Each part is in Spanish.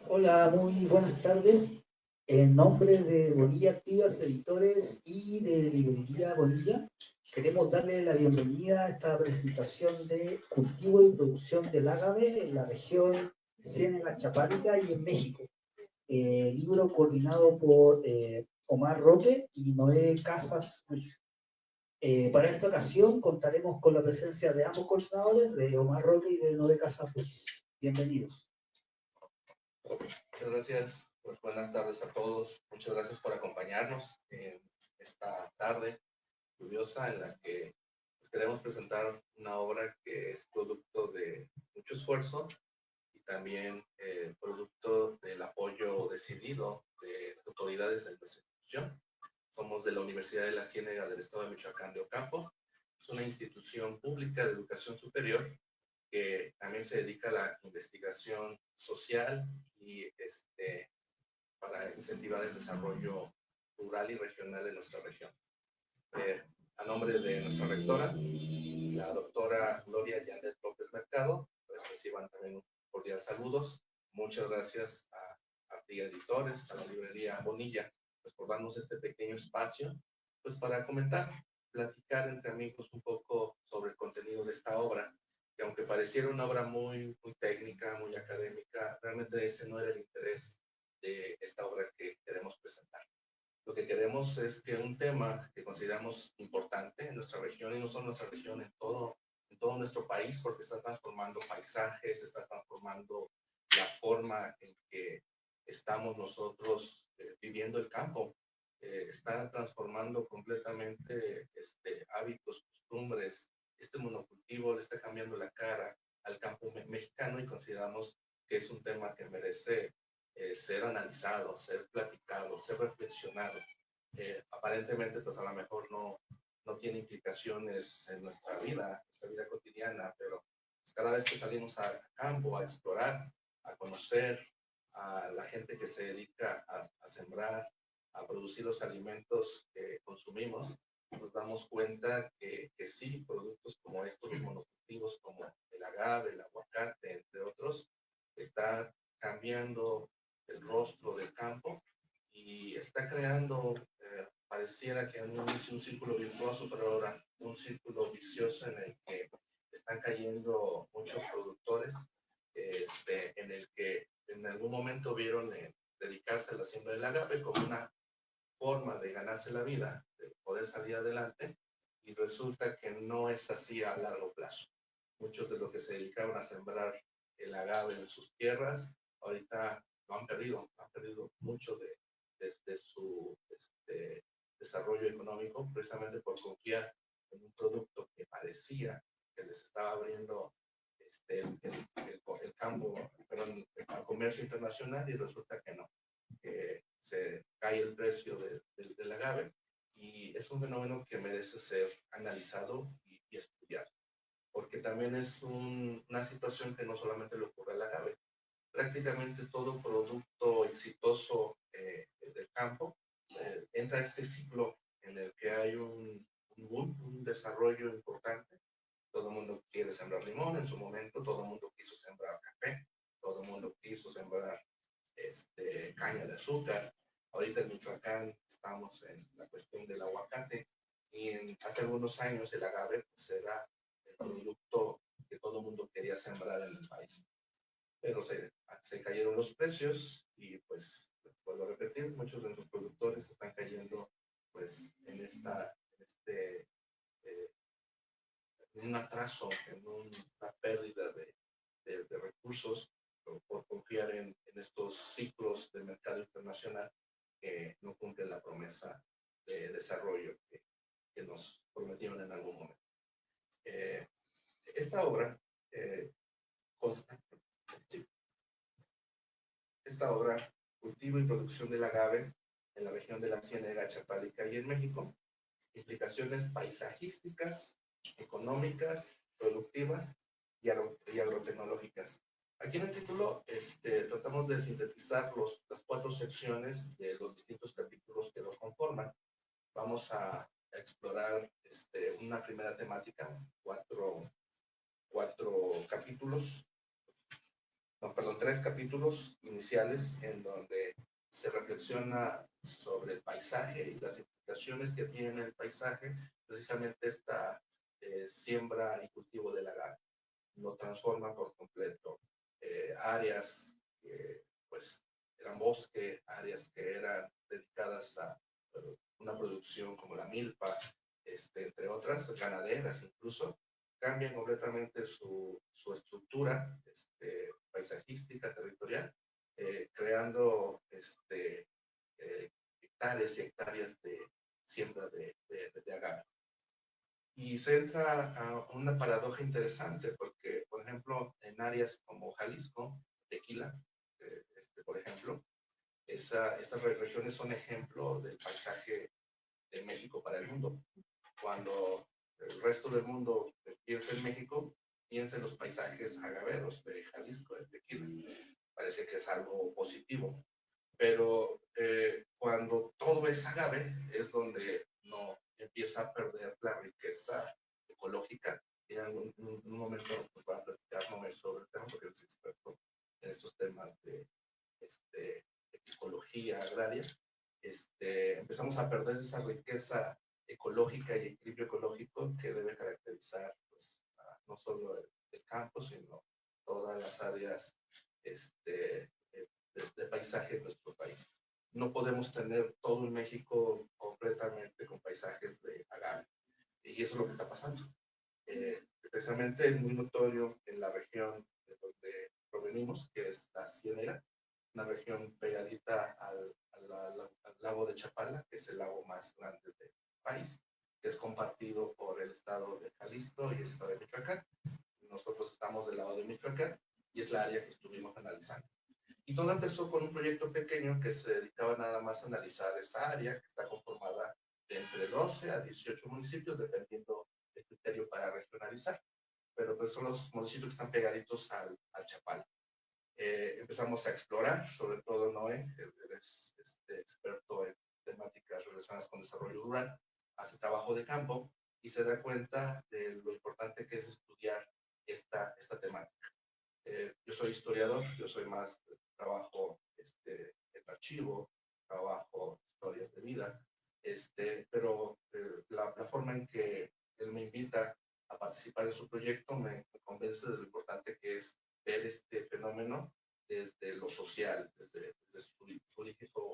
Hola, muy buenas tardes. En nombre de Bonilla Activas Editores y de Librería Bonilla, queremos darle la bienvenida a esta presentación de cultivo y producción del ágave en la región Ciénega Chapática y en México. Libro coordinado por Omar Roque y Noé Casas Ruiz. Para esta ocasión contaremos con la presencia de ambos coordinadores, de Omar Roque y de Noé Casas Ruiz. Bienvenidos. Muchas gracias, pues buenas tardes a todos. Muchas gracias por acompañarnos en esta tarde lluviosa en la que pues, queremos presentar una obra que es producto de mucho esfuerzo y también producto del apoyo decidido de las autoridades de nuestra institución. Somos de la Universidad de la Ciénega del Estado de Michoacán de Ocampo. Es una institución pública de educación superior que también se dedica a la investigación social y para incentivar el desarrollo rural y regional en nuestra región. A nombre de nuestra rectora, la doctora Gloria Janet López Mercado, pues reciban también un cordial saludos. Muchas gracias a Artiga Editores, a la librería Bonilla, pues por darnos este pequeño espacio, pues para comentar, platicar entre amigos un poco sobre el contenido de esta obra, que aunque pareciera una obra muy técnica, muy académica, realmente ese no era el interés de esta obra que queremos presentar. Lo que queremos es que un tema que consideramos importante en nuestra región, y no solo en nuestra región, en todo nuestro país, porque está transformando paisajes, está transformando la forma en que estamos nosotros viviendo el campo, está transformando completamente hábitos, costumbres, este monocultivo le está cambiando la cara al campo mexicano y consideramos que es un tema que merece ser analizado, ser platicado, ser reflexionado. Aparentemente, pues a lo mejor no tiene implicaciones en nuestra vida cotidiana, pero pues, cada vez que salimos a campo, a explorar, a conocer a la gente que se dedica a sembrar, a producir los alimentos que consumimos, nos damos cuenta que sí, productos como estos, los monocultivos como el agave, el aguacate, entre otros, está cambiando el rostro del campo y está creando, pareciera que en un círculo virtuoso, pero ahora un círculo vicioso en el que están cayendo muchos productores, en el que en algún momento vieron dedicarse a la siembra del agave como una forma de ganarse la vida, de poder salir adelante, y resulta que no es así a largo plazo. Muchos de los que se dedicaron a sembrar el agave en sus tierras, ahorita lo han perdido mucho de su desarrollo económico, precisamente por confiar en un producto que parecía que les estaba abriendo el campo, perdón, el comercio internacional, y resulta que no, que se cae el precio del agave, y es un fenómeno que merece ser analizado y estudiado, porque también es una situación que no solamente le ocurre al agave. Prácticamente todo producto exitoso del campo entra a este ciclo en el que hay un desarrollo importante. Todo el mundo quiere sembrar limón, en su momento todo el mundo quiso sembrar café, todo el mundo quiso sembrar caña de azúcar. Ahorita en Michoacán estamos en la cuestión del aguacate, y hace algunos años el agave pues, era el producto que todo el mundo quería sembrar en el país. Pero se cayeron los precios y pues vuelvo a repetir, muchos de nuestros productores están cayendo pues en eh, un atraso, en una pérdida de recursos por confiar en estos ciclos de mercado internacional que no cumplen la promesa de desarrollo que nos prometieron en algún momento. Eh, esta obra consta, sí, esta obra, Cultivo y Producción del Agave en la región de la Ciénega Chapálica y en México, implicaciones paisajísticas, económicas, productivas y agrotecnológicas. Aquí en el título tratamos de sintetizar las 4 secciones de los distintos capítulos que lo conforman. Vamos a explorar una primera temática, cuatro capítulos no, perdón, 3 capítulos iniciales en donde se reflexiona sobre el paisaje y las implicaciones que tiene el paisaje, precisamente esta siembra y cultivo del agave. Lo transforma por completo. Áreas que pues eran bosque, áreas que eran dedicadas a una producción como la milpa, entre otras, ganaderas incluso, cambian completamente su estructura paisajística, territorial, creando hectáreas y hectáreas de siembra de agave. Y se entra a una paradoja interesante, porque, por ejemplo, en áreas como Jalisco, Tequila, por ejemplo, esas regiones son ejemplo del paisaje de México para el mundo. Cuando el resto del mundo piensa en México, piensa en los paisajes agaveros de Jalisco, de Tequila. Parece que es algo positivo. Pero cuando todo es agave, es donde no empieza a perder la riqueza ecológica. Y en un momento pues, voy a platicar no sobre el tema porque es experto en estos temas de ecología agraria. Empezamos a perder esa riqueza ecológica y equilibrio ecológico que debe caracterizar pues, no solo el campo, sino todas las áreas de paisaje de nuestro país. No podemos tener todo en México completamente con paisajes de agave. Y eso es lo que está pasando. Precisamente es muy notorio en la región de donde provenimos, que es la Ciénega, una región pegadita al lago de Chapala, que es el lago más grande del país, que es compartido por el estado de Jalisco y el estado de Michoacán. Nosotros estamos del lado de Michoacán y es la área que estuvimos analizando. Y todo empezó con un proyecto pequeño que se dedicaba nada más a analizar esa área, que está conformada de entre 12 a 18 municipios, dependiendo del criterio para regionalizar. Pero pues son los municipios que están pegaditos al Chapala. Empezamos a explorar, sobre todo Noé, eres experto en temáticas relacionadas con desarrollo rural, hace trabajo de campo y se da cuenta de lo importante que es estudiar esta temática. Yo soy historiador, yo soy más trabajo en archivo, trabajo historias de vida, pero la forma en que él me invita a participar en su proyecto me convence de lo importante que es ver este fenómeno desde lo social, desde su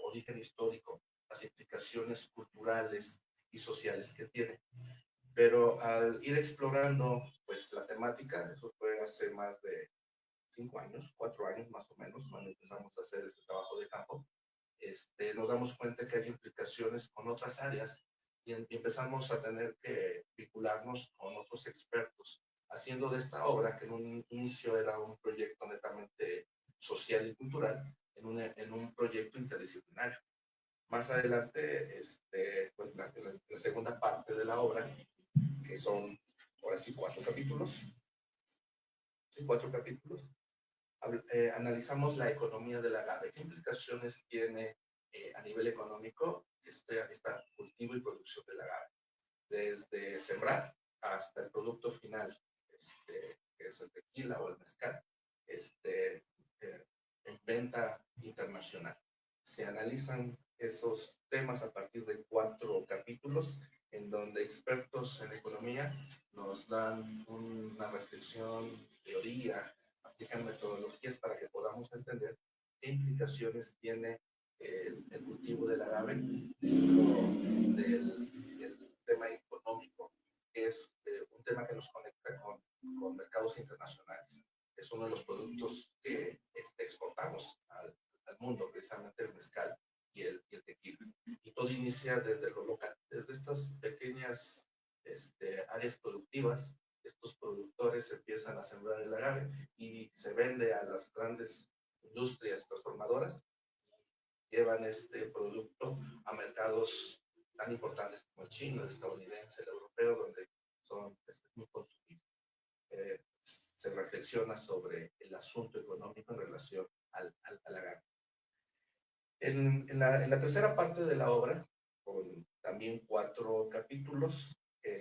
origen histórico, las implicaciones culturales y sociales que tiene. Pero al ir explorando pues la temática, eso fue hace más de 5 años, 4 años más o menos, cuando empezamos a hacer este trabajo de campo, nos damos cuenta que hay implicaciones con otras áreas y empezamos a tener que vincularnos con otros expertos, haciendo de esta obra, que en un inicio era un proyecto netamente social y cultural, en un proyecto interdisciplinario. Más adelante, pues la segunda parte de la obra, que son ahora sí 4 capítulos, analizamos la economía del agave. ¿Qué implicaciones tiene a nivel económico este cultivo y producción del agave? Desde sembrar hasta el producto final, que es el tequila o el mezcal, en venta internacional. Se analizan esos temas a partir de 4 capítulos en donde expertos en economía nos dan una reflexión, teoría, aplican metodologías para que podamos entender qué implicaciones tiene el cultivo del agave dentro del tema económico, que es un tema que nos conecta con mercados internacionales. Es uno de los productos que exportamos al mundo, precisamente el mezcal y el tequila. Y todo inicia desde lo local, desde estas pequeñas áreas productivas. Estos productores empiezan a sembrar el agave y se vende a las grandes industrias transformadoras. Llevan este producto a mercados tan importantes como el chino, el estadounidense, el europeo, donde son muy consumidos. Se reflexiona sobre el asunto económico en relación al agave. En la tercera parte de la obra, con también 4 capítulos,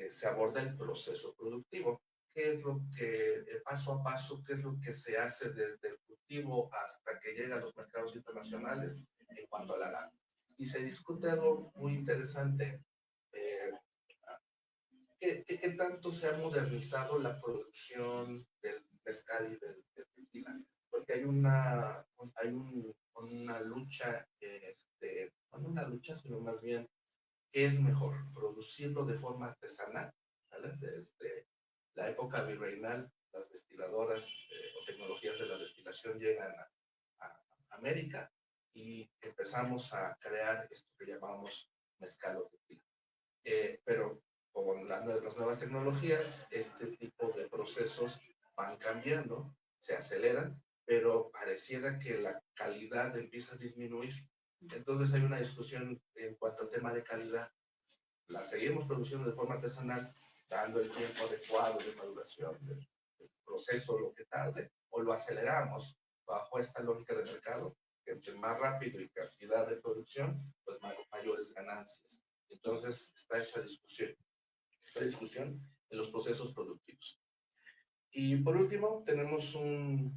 se aborda el proceso productivo, qué es lo que, paso a paso, qué es lo que se hace desde el cultivo hasta que llega a los mercados internacionales en cuanto a la agave. Y se discute algo muy interesante, eh, ¿qué tanto se ha modernizado la producción del mezcal y del tequila? Porque hay una lucha, no una lucha, sino más bien, ¿qué es mejor? ¿Producirlo de forma artesanal? ¿Vale? Desde la época virreinal, las destiladoras o tecnologías de la destilación llegan a América y empezamos a crear esto que llamamos mezcal o tequila. Pero con las nuevas tecnologías, este tipo de procesos van cambiando, se aceleran, pero pareciera que la calidad empieza a disminuir. Entonces hay una discusión en cuanto al tema de calidad. La seguimos produciendo de forma artesanal, dando el tiempo adecuado de maduración del proceso, lo que tarde, o lo aceleramos bajo esta lógica de mercado, que entre más rápido y cantidad de producción, pues mayores ganancias. Entonces está esta discusión en los procesos productivos. Y por último, tenemos una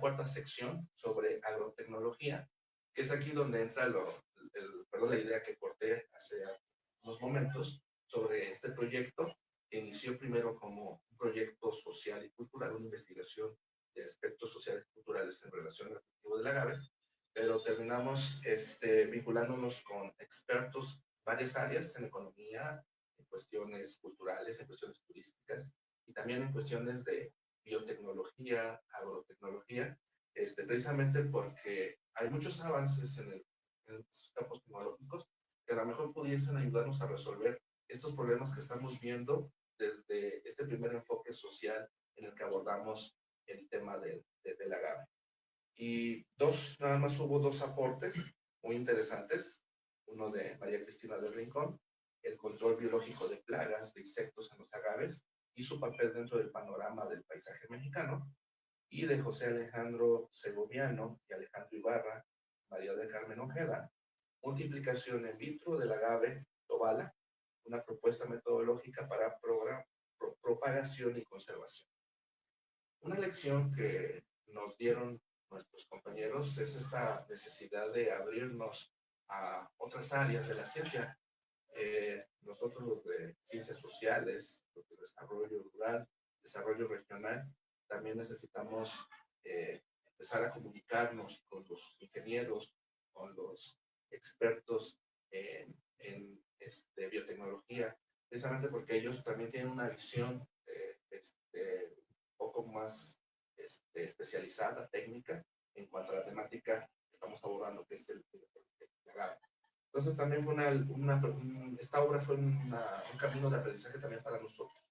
cuarta sección sobre agrotecnología, que es aquí donde entra la idea que corté hace unos momentos sobre este proyecto, que inició primero como un proyecto social y cultural, una investigación de aspectos sociales y culturales en relación al cultivo del agave, pero terminamos vinculándonos con expertos en varias áreas, en economía, en cuestiones culturales, en cuestiones turísticas, y también en cuestiones de biotecnología, agrotecnología, precisamente porque hay muchos avances en estos campos tecnológicos que a lo mejor pudiesen ayudarnos a resolver estos problemas que estamos viendo desde este primer enfoque social en el que abordamos el tema del agave. Y nada más hubo dos aportes muy interesantes, uno de María Cristina del Rincón, el control biológico de plagas de insectos en los agaves y su papel dentro del panorama del paisaje mexicano, y de José Alejandro Segoviano y Alejandro Ibarra, María del Carmen Ojeda, multiplicación in vitro del agave tobala, una propuesta metodológica para propagación y conservación. Una lección que nos dieron nuestros compañeros es esta necesidad de abrirnos a otras áreas de la ciencia. Nosotros los de ciencias sociales, los de desarrollo rural, desarrollo regional, también necesitamos empezar a comunicarnos con los ingenieros, con los expertos en biotecnología, precisamente porque ellos también tienen una visión un poco más especializada, técnica, en cuanto a la temática que estamos abordando, que es el agave. Entonces también fue esta obra fue un camino de aprendizaje también para nosotros.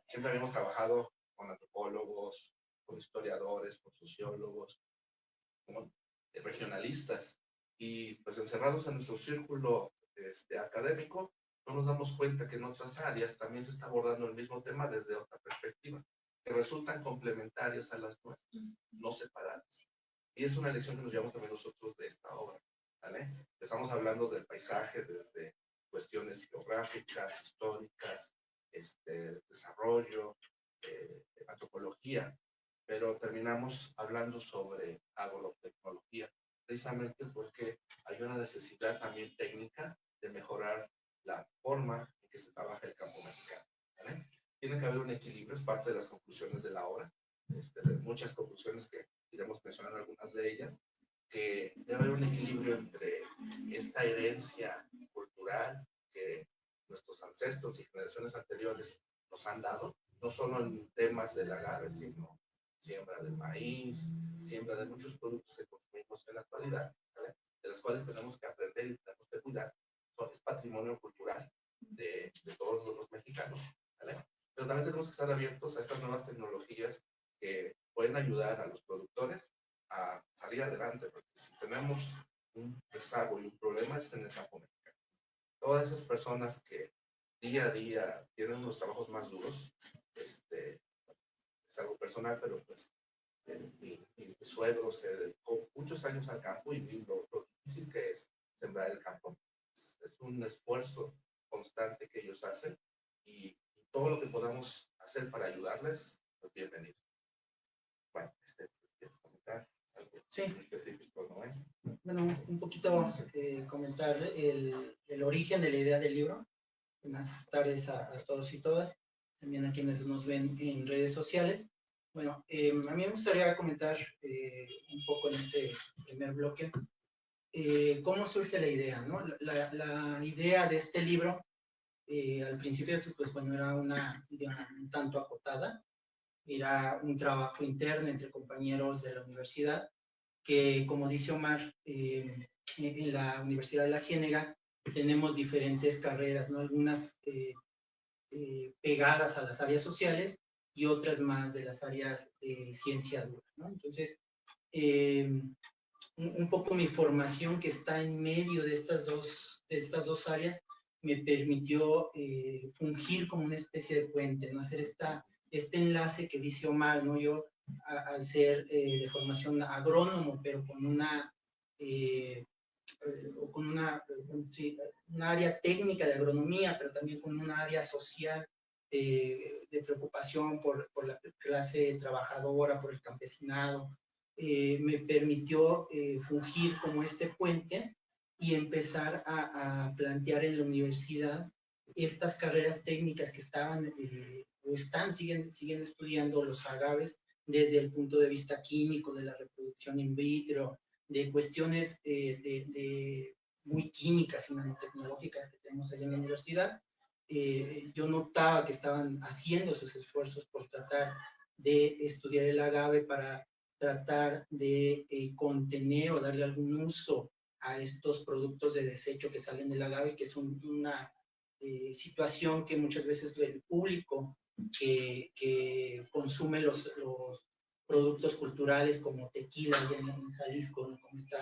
Siempre habíamos trabajado con antropólogos, con historiadores, con sociólogos, con regionalistas, y pues encerrados en nuestro círculo académico, no nos damos cuenta que en otras áreas también se está abordando el mismo tema desde otra perspectiva, que resultan complementarias a las nuestras, no separadas. Y es una lección que nos llevamos también nosotros de esta obra, ¿vale? Estamos hablando del paisaje desde cuestiones geográficas, históricas, desarrollo, antropología, pero terminamos hablando sobre agrotecnología, precisamente porque hay una necesidad también técnica de mejorar la forma en que se trabaja el campo mexicano, ¿vale? Tiene que haber un equilibrio, es parte de las conclusiones de la obra, de muchas conclusiones que iremos mencionando algunas de ellas, que debe haber un equilibrio entre esta herencia cultural que nuestros ancestros y generaciones anteriores nos han dado, no solo en temas del agave, sino siembra de maíz, siembra de muchos productos que consumimos en la actualidad, ¿vale? De las cuales tenemos que aprender y tenemos que cuidar. Es patrimonio cultural de todos los mexicanos, ¿vale? Pero también tenemos que estar abiertos a estas nuevas tecnologías que pueden ayudar a los productores a salir adelante, porque si tenemos un rezago y un problema es en el campo mexicano. Todas esas personas que día a día tienen unos trabajos más duros, es algo personal, pero pues mi suegro se dedicó muchos años al campo y vi lo difícil que es sembrar el campo. Es un esfuerzo constante que ellos hacen, y todo lo que podamos hacer para ayudarles, pues bienvenido. Bueno, ¿quieres comentar algo Sí. específico, no? Bueno, un poquito vamos a comentar el origen de la idea del libro. Buenas tardes a todos y todas, también a quienes nos ven en redes sociales. Bueno, a mí me gustaría comentar un poco en este primer bloque cómo surge la idea, ¿no? La idea de este libro, al principio, pues bueno, era una idea un tanto acotada, era un trabajo interno entre compañeros de la universidad, que como dice Omar, en la Universidad de la Ciénega tenemos diferentes carreras, ¿no? Algunas pegadas a las áreas sociales y otras más de las áreas de ciencia dura, ¿no? Entonces, un poco mi formación que está en medio de estas dos áreas me permitió fungir como una especie de puente, ¿no? Hacer este enlace que dice Omar, ¿no? Yo, al ser de formación agrónomo, pero con una o con una área técnica de agronomía, pero también con una área social de preocupación por la clase trabajadora, por el campesinado, me permitió fungir como este puente y empezar a plantear en la universidad estas carreras técnicas que estaban o siguen estudiando los agaves desde el punto de vista químico, de la reproducción in vitro, de cuestiones muy químicas y nanotecnológicas que tenemos allá en la universidad. Yo notaba que estaban haciendo sus esfuerzos por tratar de estudiar el agave para tratar de contener o darle algún uso a estos productos de desecho que salen del agave, que es una situación que muchas veces el público que consume los productos culturales como tequila allá en Jalisco, ¿no? Como este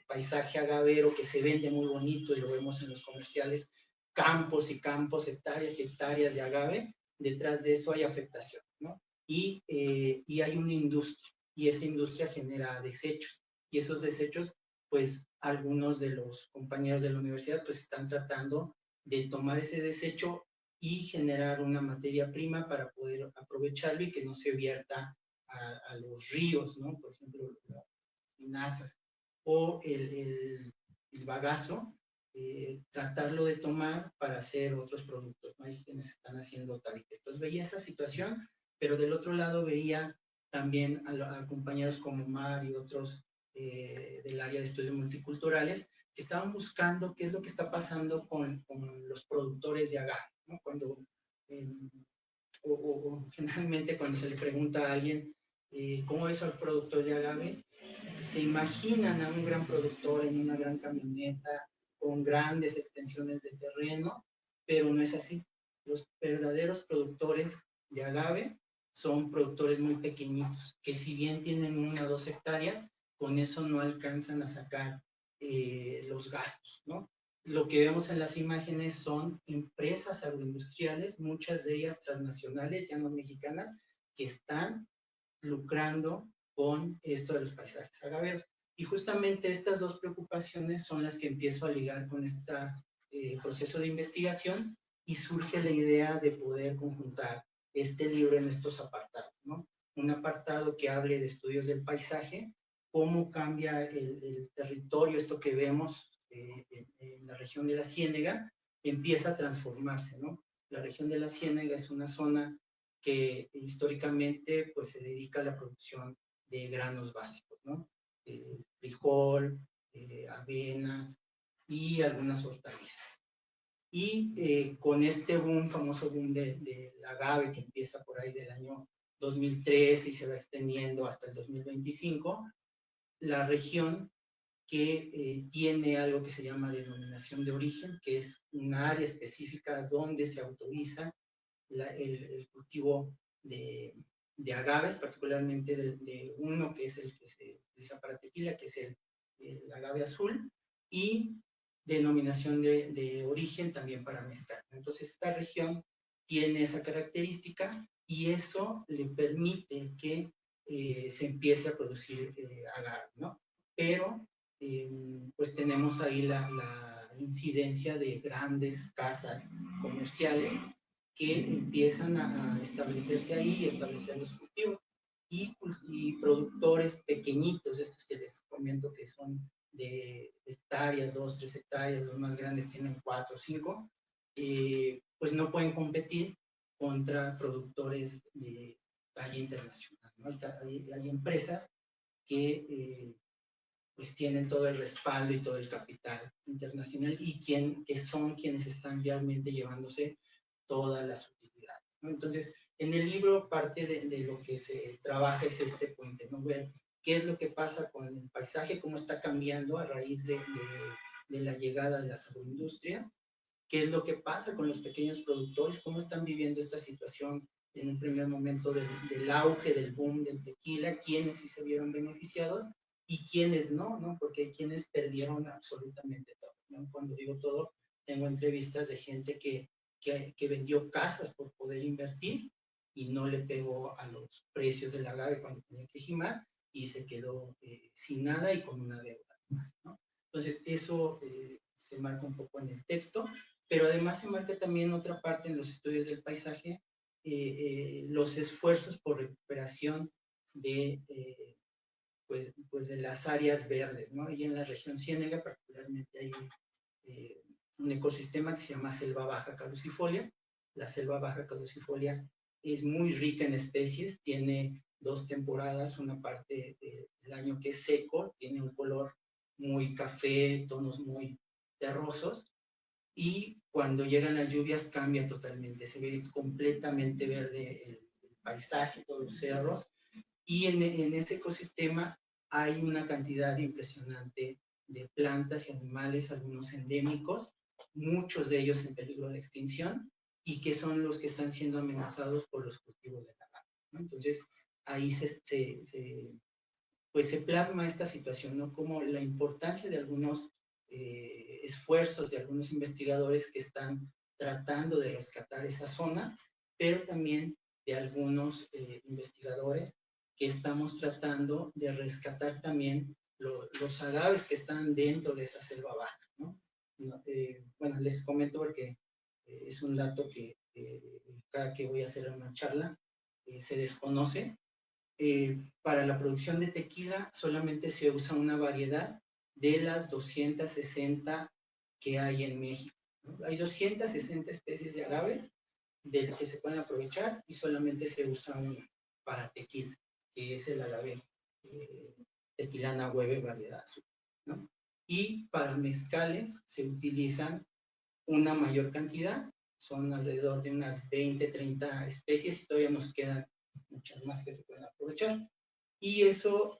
paisaje agavero que se vende muy bonito y lo vemos en los comerciales, campos y campos, hectáreas y hectáreas de agave, detrás de eso hay afectación, ¿no? Y hay una industria, y esa industria genera desechos, y esos desechos, pues algunos de los compañeros de la universidad pues están tratando de tomar ese desecho y generar una materia prima para poder aprovecharlo y que no se vierta a los ríos, ¿no? Por ejemplo, las pinazas o el bagazo, tratarlo de tomar para hacer otros productos, ¿no? Hay quienes están haciendo tabiques. Entonces veía esa situación, pero del otro lado veía también a compañeros como Mar y otros del área de estudios multiculturales que estaban buscando qué es lo que está pasando con los productores de agave, ¿no? Cuando o generalmente cuando se le pregunta a alguien cómo es el productor de agave, se imaginan a un gran productor en una gran camioneta con grandes extensiones de terreno, pero no es así. Los verdaderos productores de agave son productores muy pequeñitos, que si bien tienen 1 o 2 hectáreas, con eso no alcanzan a sacar los gastos, ¿no? Lo que vemos en las imágenes son empresas agroindustriales, muchas de ellas transnacionales, ya no mexicanas, que están lucrando con esto de los paisajes agaveros. Y justamente estas dos preocupaciones son las que empiezo a ligar con este proceso de investigación y surge la idea de poder conjuntar este libro en estos apartados, ¿no? Un apartado que hable de estudios del paisaje, cómo cambia el territorio, esto que vemos en la región de la Ciénega, empieza a transformarse, ¿no? La región de la Ciénega es una zona que históricamente pues se dedica a la producción de granos básicos, ¿no? Frijol, avenas y algunas hortalizas. Y con este boom, famoso boom del agave que empieza por ahí del año 2003 y se va extendiendo hasta el 2025, la región que tiene algo que se llama denominación de origen, que es una área específica donde se autoriza el cultivo de agaves, particularmente de uno que es el que se utiliza para tequila, que es el agave azul, y denominación de origen también para mezcal. Entonces, esta región tiene esa característica y eso le permite que se empiece a producir agave, ¿no? Pero, pues tenemos ahí la incidencia de grandes casas comerciales que empiezan a establecerse ahí, establecer los cultivos, y productores pequeñitos, estos que les comento que son de hectáreas, 2, 3 hectáreas, los más grandes tienen 4 o 5, pues no pueden competir contra productores de talla internacional, ¿no? Hay empresas que pues tienen todo el respaldo y todo el capital internacional y que son quienes están realmente llevándose todas las utilidades, ¿no? Entonces, en el libro parte de lo que se trabaja es este puente, ¿no? Ver qué es lo que pasa con el paisaje, cómo está cambiando a raíz de la llegada de las agroindustrias, qué es lo que pasa con los pequeños productores, cómo están viviendo esta situación en un primer momento del auge, del boom del tequila, quiénes sí se vieron beneficiados y quiénes no, ¿no? Porque hay quienes perdieron absolutamente todo, ¿no? Cuando digo todo, tengo entrevistas de gente que vendió casas por poder invertir y no le pegó a los precios del agave cuando tenía que jimar y se quedó sin nada y con una deuda más, ¿no? Entonces, eso se marca un poco en el texto, pero además se marca también otra parte en los estudios del paisaje, los esfuerzos por recuperación de, pues de las áreas verdes, ¿no? Y en la región Ciénega particularmente hay un ecosistema que se llama selva baja caducifolia. La selva baja caducifolia es muy rica en especies, tiene 2 temporadas, una parte del año que es seco, tiene un color muy café, tonos muy terrosos, y cuando llegan las lluvias cambia totalmente, se ve completamente verde el paisaje, todos los cerros, y en ese ecosistema hay una cantidad impresionante de plantas y animales, algunos endémicos, muchos de ellos en peligro de extinción, y que son los que están siendo amenazados por los cultivos de agave, ¿no? Entonces, ahí pues se plasma esta situación, ¿no? Como la importancia de algunos esfuerzos de algunos investigadores que están tratando de rescatar esa zona, pero también de algunos investigadores que estamos tratando de rescatar también los agaves que están dentro de esa selva baja, ¿no? Bueno, les comento porque es un dato que cada que voy a hacer una charla se desconoce. Para la producción de tequila solamente se usa una variedad de las 260 que hay en México, ¿no? Hay 260 especies de agaves de las que se pueden aprovechar y solamente se usa una para tequila, que es el agave tequilana hueve variedad azul, ¿no? Y para mezcales se utilizan una mayor cantidad, son alrededor de unas 20, 30 especies y todavía nos quedan muchas más que se pueden aprovechar. Y eso,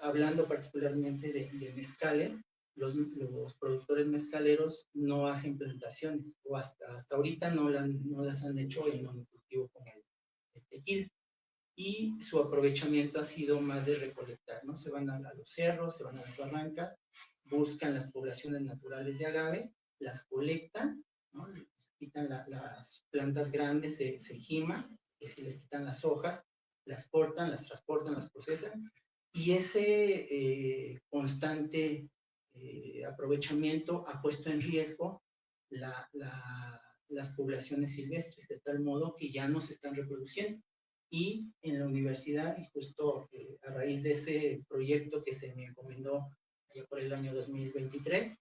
hablando particularmente de mezcales, los productores mezcaleros no hacen plantaciones, o hasta ahorita no las han hecho en monocultivo como el tequila. Y su aprovechamiento ha sido más de recolectar, ¿no? Se van a los cerros, se van a las barrancas, buscan las poblaciones naturales de agave, las colectan, ¿no? Quitan las plantas grandes, se jima, que si les quitan las hojas, las cortan, las transportan, las procesan, y ese constante aprovechamiento ha puesto en riesgo las poblaciones silvestres, de tal modo que ya no se están reproduciendo. Y en la universidad, y justo a raíz de ese proyecto que se me encomendó allá por el año 2023,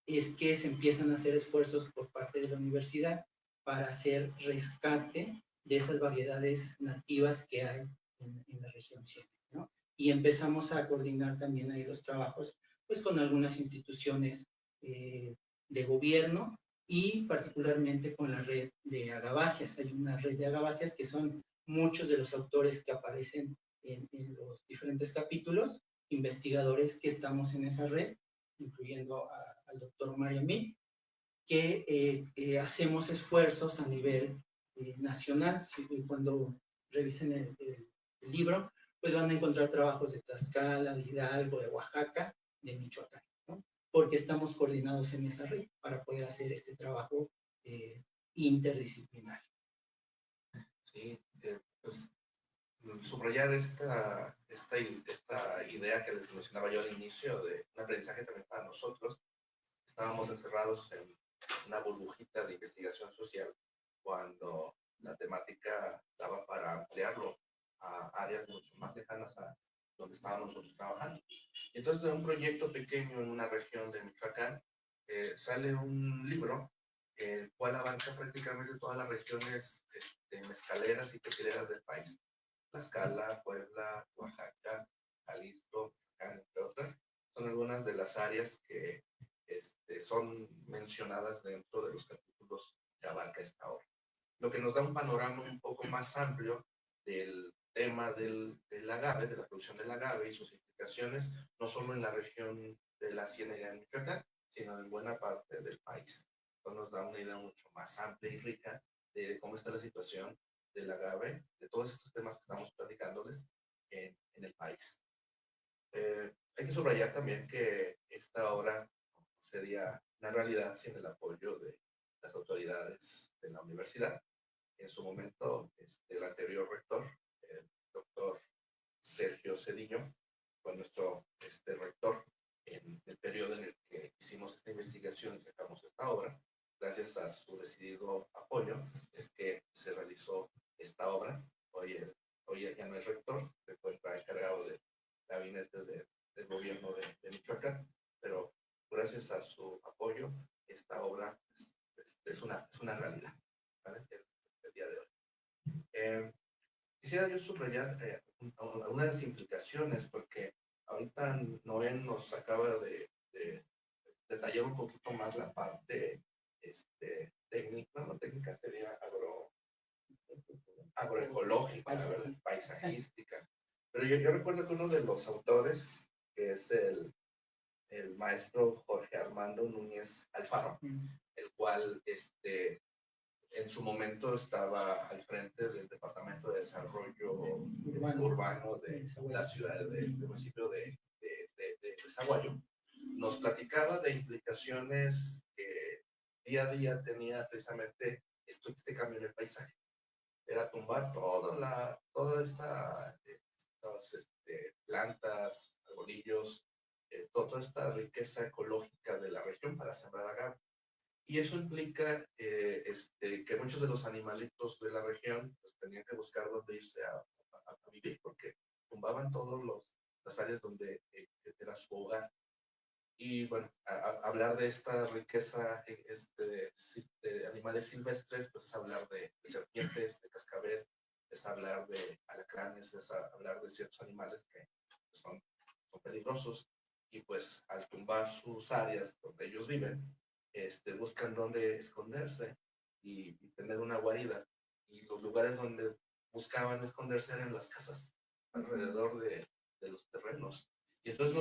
es que se empiezan a hacer esfuerzos por parte de la universidad para hacer rescate de esas variedades nativas que hay en la región Ciénega, ¿no? Y empezamos a coordinar también ahí los trabajos, pues con algunas instituciones de gobierno y particularmente con la red de agaváceas. Hay una red de agaváceas que son muchos de los autores que aparecen en los diferentes capítulos, investigadores que estamos en esa red, incluyendo al doctor Mario Mí, que hacemos esfuerzos a nivel nacional. Cuando revisen el libro, pues van a encontrar trabajos de Tlaxcala, de Hidalgo, de Oaxaca, de Michoacán, ¿no? Porque estamos coordinados en esa red para poder hacer este trabajo interdisciplinario. Sí, pues subrayar esta idea que les mencionaba yo al inicio de un aprendizaje también para nosotros. Estábamos encerrados en una burbujita de investigación social cuando la temática daba para ampliarlo a áreas mucho más lejanas a donde estábamos nosotros trabajando. Entonces, de un proyecto pequeño en una región de Michoacán, sale un libro, el cual abarca prácticamente todas las regiones mezcaleras y tequileras del país. Tlaxcala, Puebla, Oaxaca, Jalisco, Michoacán, entre otras. Son algunas de las áreas que son mencionadas dentro de los capítulos que abarca esta obra. Lo que nos da un panorama un poco más amplio del tema del agave, de la producción del agave y sus implicaciones, no solo en la región de la Ciénaga de Michoacán, sino en buena parte del país. Entonces nos da una idea mucho más amplia y rica de cómo está la situación del agave, de todos estos temas que estamos platicándoles en el país. Hay que subrayar también que esta obra sería una realidad sin el apoyo de las autoridades de la universidad. En su momento, el anterior rector, el doctor Sergio Cedillo, fue nuestro rector en el periodo en el que hicimos esta investigación y sacamos esta obra. Gracias a su decidido apoyo es que se realizó esta obra. Hoy ya no es rector, se encuentra encargado del gabinete del gobierno de Michoacán, pero gracias a su apoyo, esta obra es una realidad, ¿vale? El día de hoy. Quisiera yo subrayar algunas de las implicaciones, porque ahorita Noé nos acaba de detallar un poquito más la parte técnica, no técnica, sería agroecológica, paisajística. Pero yo recuerdo que uno de los autores, que es el maestro Jorge Armando Núñez Alfaro, el cual en su momento estaba al frente del Departamento de Desarrollo Urbano de la ciudad, del municipio de Zaguayo, nos platicaba de implicaciones que día a día tenía precisamente este cambio en el paisaje. Era tumbar todas estas plantas, arbolillos, toda esta riqueza ecológica de la región para sembrar agave. Y eso implica que muchos de los animalitos de la región pues, tenían que buscar dónde irse a vivir, porque tumbaban todas las áreas donde era su hogar. Y bueno, hablar de esta riqueza de animales silvestres, pues es hablar de serpientes, de cascabel, es hablar de alacranes, es hablar de ciertos animales que son peligrosos. Y pues al tumbar sus áreas donde ellos viven, buscan dónde esconderse y tener una guarida. Y los lugares donde buscaban esconderse eran las casas, alrededor de los terrenos. Y entonces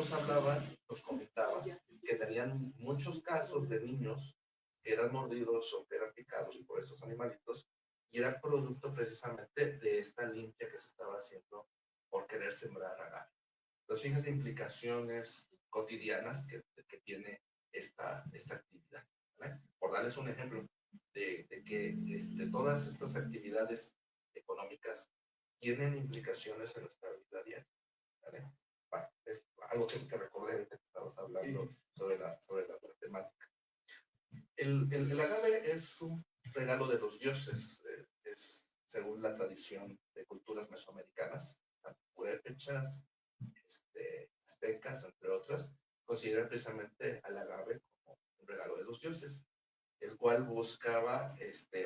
nos comentaba que tenían muchos casos de niños que eran mordidos o que eran picados por estos animalitos, y era producto precisamente de esta limpia que se estaba haciendo por querer sembrar agave. Entonces, fíjense implicaciones cotidianas que tiene esta actividad, ¿vale? Por darles un ejemplo de que todas estas actividades económicas tienen implicaciones en nuestra vida diaria, ¿vale? Bueno, es algo que recordé que estabas hablando sobre la temática. El agave es un regalo de los dioses, es según la tradición de culturas mesoamericanas, purépechas, aztecas, entre otras, consideran precisamente al agave como un regalo de los dioses, el cual buscaba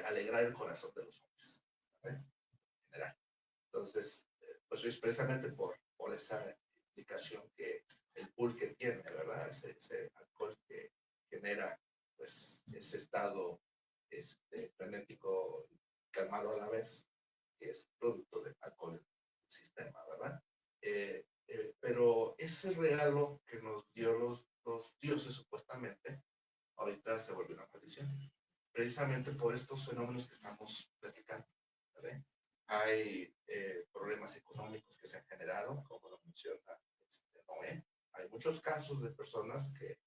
alegrar el corazón de los hombres, ¿vale? En general. Entonces, pues es precisamente por esa implicación que el pulque tiene, ¿verdad? Ese alcohol que genera, pues, ese estado frenético, calmado a la vez, que es producto del alcohol del sistema, ¿verdad? Pero ese regalo que nos dio los dioses supuestamente, ahorita se vuelve una maldición, precisamente por estos fenómenos que estamos platicando, ¿verdad? Hay problemas económicos que se han generado, como lo menciona Noé. Hay muchos casos de personas que,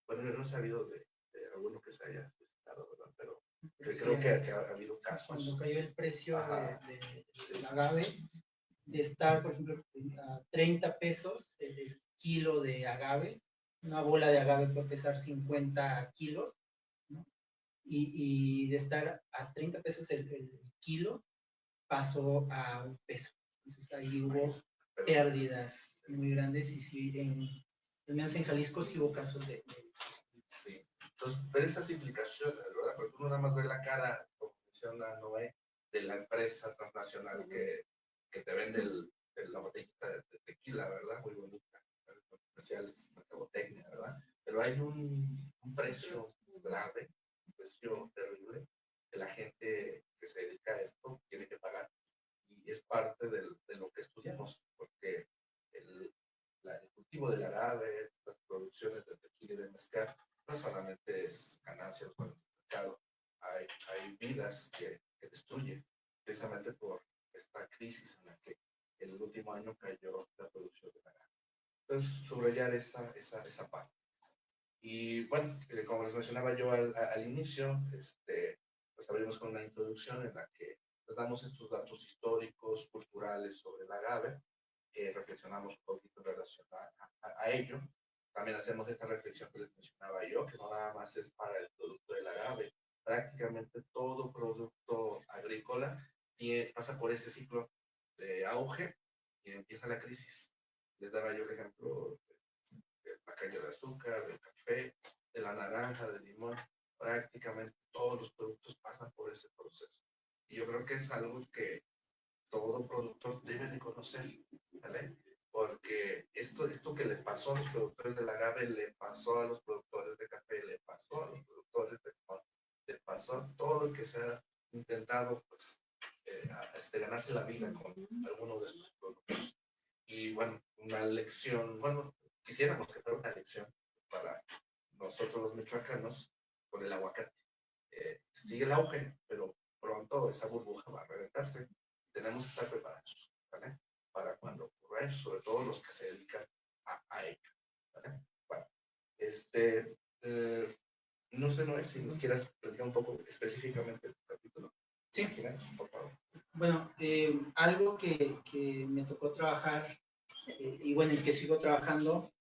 bueno, yo no he sabido de alguno que se haya visitado, ¿verdad? Pero creo que ha habido casos. Cuando cayó el precio del agave, de estar, por ejemplo, a 30 pesos el kilo de agave, una bola de agave puede pesar 50 kilos, ¿no? y de estar a 30 pesos el kilo, pasó a $1. Entonces ahí hubo pérdidas muy grandes y sí, al menos en Jalisco sí hubo casos de. Sí, entonces, pero esas implicaciones, ¿verdad? Porque uno nada más ve la cara, como menciona Noé, de la empresa transnacional que te vende la botellita de tequila, ¿verdad? Muy bonita, comerciales, mercadotecnia, ¿verdad? Pero hay un precio grave, un precio terrible, que la gente que se dedica a esto tiene que pagar. Y es parte de lo que estudiamos, porque el cultivo del agave, las producciones de tequila y de mezcal, no solamente es ganancias por el mercado, hay vidas que destruyen precisamente por esta crisis en la que el último año cayó la producción del agave. Entonces, subrayar esa parte. Y bueno, como les mencionaba yo al inicio, pues abrimos con una introducción en la que les damos estos datos históricos, culturales sobre el agave, reflexionamos un poquito en relación a ello. También hacemos esta reflexión que les mencionaba yo, que no nada más es para el producto del agave, prácticamente todo producto agrícola pasa por ese ciclo de auge y empieza la crisis. Les daba yo el ejemplo de la caña de azúcar, del café, de la naranja, del limón. Prácticamente todos los productos pasan por ese proceso. Y yo creo que es algo que todo productor debe de conocer, ¿vale? Porque esto que le pasó a los productores del agave, le pasó a los productores de café, le pasó a los productores de limón, le pasó a todo el que se ha intentado, pues, ganarse la vida con alguno de estos productos. Y bueno, una lección, bueno, quisiéramos que fuera una lección para nosotros los michoacanos con el aguacate. Sigue el auge, pero pronto esa burbuja va a reventarse. Tenemos que estar preparados, ¿vale? Para cuando ocurra eso, sobre todo los que se dedican a ello, ¿vale? Bueno, no sé, Noé, si nos quieras platicar un poco específicamente del capítulo. Sí. Por favor. Bueno, algo que me tocó trabajar, y bueno, el que sigo trabajando,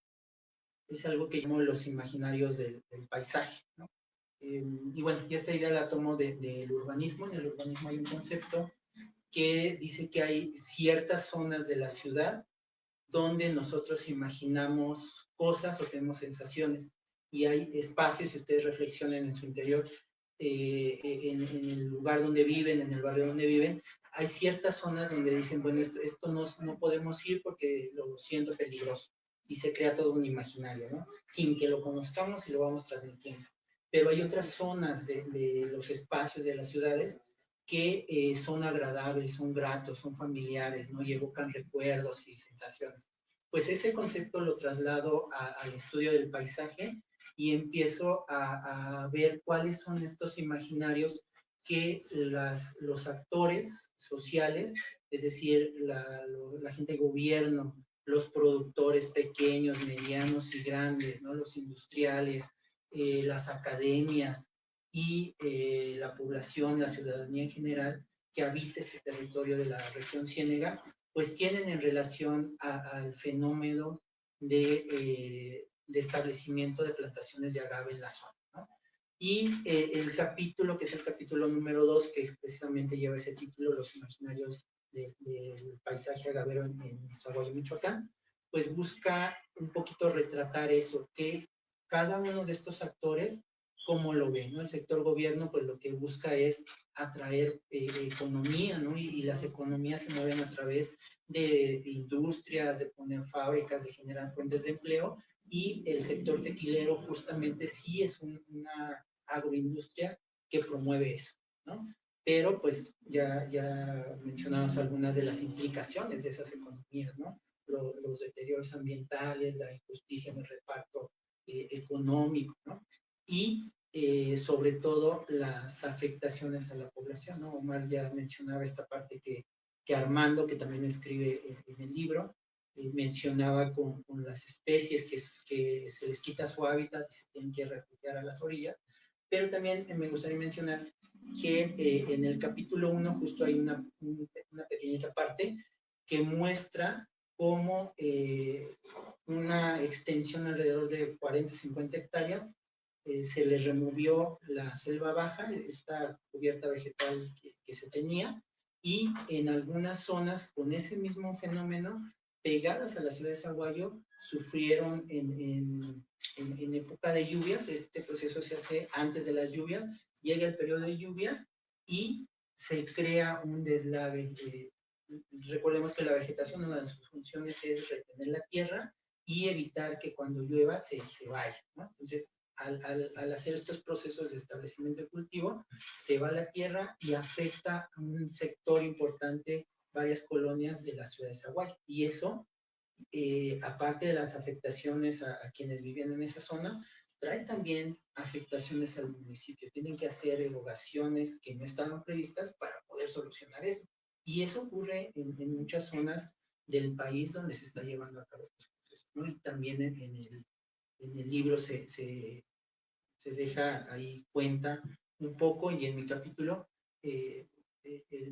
es algo que llamo los imaginarios del paisaje, ¿no? Y bueno, y esta idea la tomo del urbanismo. En el urbanismo hay un concepto que dice que hay ciertas zonas de la ciudad donde nosotros imaginamos cosas o tenemos sensaciones, y hay espacios, si ustedes reflexionen en su interior, en el lugar donde viven, en el barrio donde viven, hay ciertas zonas donde dicen, bueno, esto no podemos ir porque lo siento peligroso, y se crea todo un imaginario, ¿no? Sin que lo conozcamos y lo vamos transmitiendo. Pero hay otras zonas de los espacios de las ciudades que son agradables, son gratos, son familiares, ¿no? Y evocan recuerdos y sensaciones. Pues ese concepto lo traslado al estudio del paisaje y empiezo a ver cuáles son estos imaginarios que los actores sociales, es decir, la gente de gobierno, los productores pequeños, medianos y grandes, ¿no? Los industriales, las academias y la población, la ciudadanía en general que habita este territorio de la región ciénega, pues tienen en relación al fenómeno de establecimiento de plantaciones de agave en la zona, ¿no? Y el capítulo, que es el capítulo número 2, que precisamente lleva ese título, Los imaginarios del paisaje agavero en Zaguayo, Michoacán, pues busca un poquito retratar eso, que cada uno de estos actores, cómo lo ven, ¿no? El sector gobierno, pues lo que busca es atraer economía, ¿no? Y las economías se mueven a través de industrias, de poner fábricas, de generar fuentes de empleo, y el sector tequilero justamente sí es una agroindustria que promueve eso, ¿no? Pero pues ya mencionamos algunas de las implicaciones de esas economías, ¿no? Los deterioros ambientales, la injusticia en el reparto económico, ¿no? Y sobre todo las afectaciones a la población, ¿no? Omar ya mencionaba esta parte que Armando, que también escribe en el libro, mencionaba con las especies que se les quita su hábitat y se tienen que refugiar a las orillas, pero también me gustaría mencionar que en el capítulo 1 justo hay una pequeñita parte que muestra cómo una extensión alrededor de 40-50 hectáreas se le removió la selva baja, esta cubierta vegetal que se tenía, y en algunas zonas con ese mismo fenómeno, pegadas a la ciudad de Sahuayo, sufrieron en época de lluvias. Este proceso se hace antes de las lluvias, llega el periodo de lluvias y se crea un deslave. Recordemos que la vegetación, una de sus funciones es retener la tierra y evitar que cuando llueva se vaya, ¿no? Entonces, al hacer estos procesos de establecimiento de cultivo, se va la tierra y afecta a un sector importante, varias colonias de la ciudad de Zaguay. Y eso, aparte de las afectaciones a quienes vivían en esa zona, trae también afectaciones al municipio. Tienen que hacer erogaciones que no estaban previstas para poder solucionar eso. Y eso ocurre en muchas zonas del país donde se está llevando a cabo estos procesos, ¿no? Y también en el libro se deja ahí cuenta un poco, y en mi capítulo,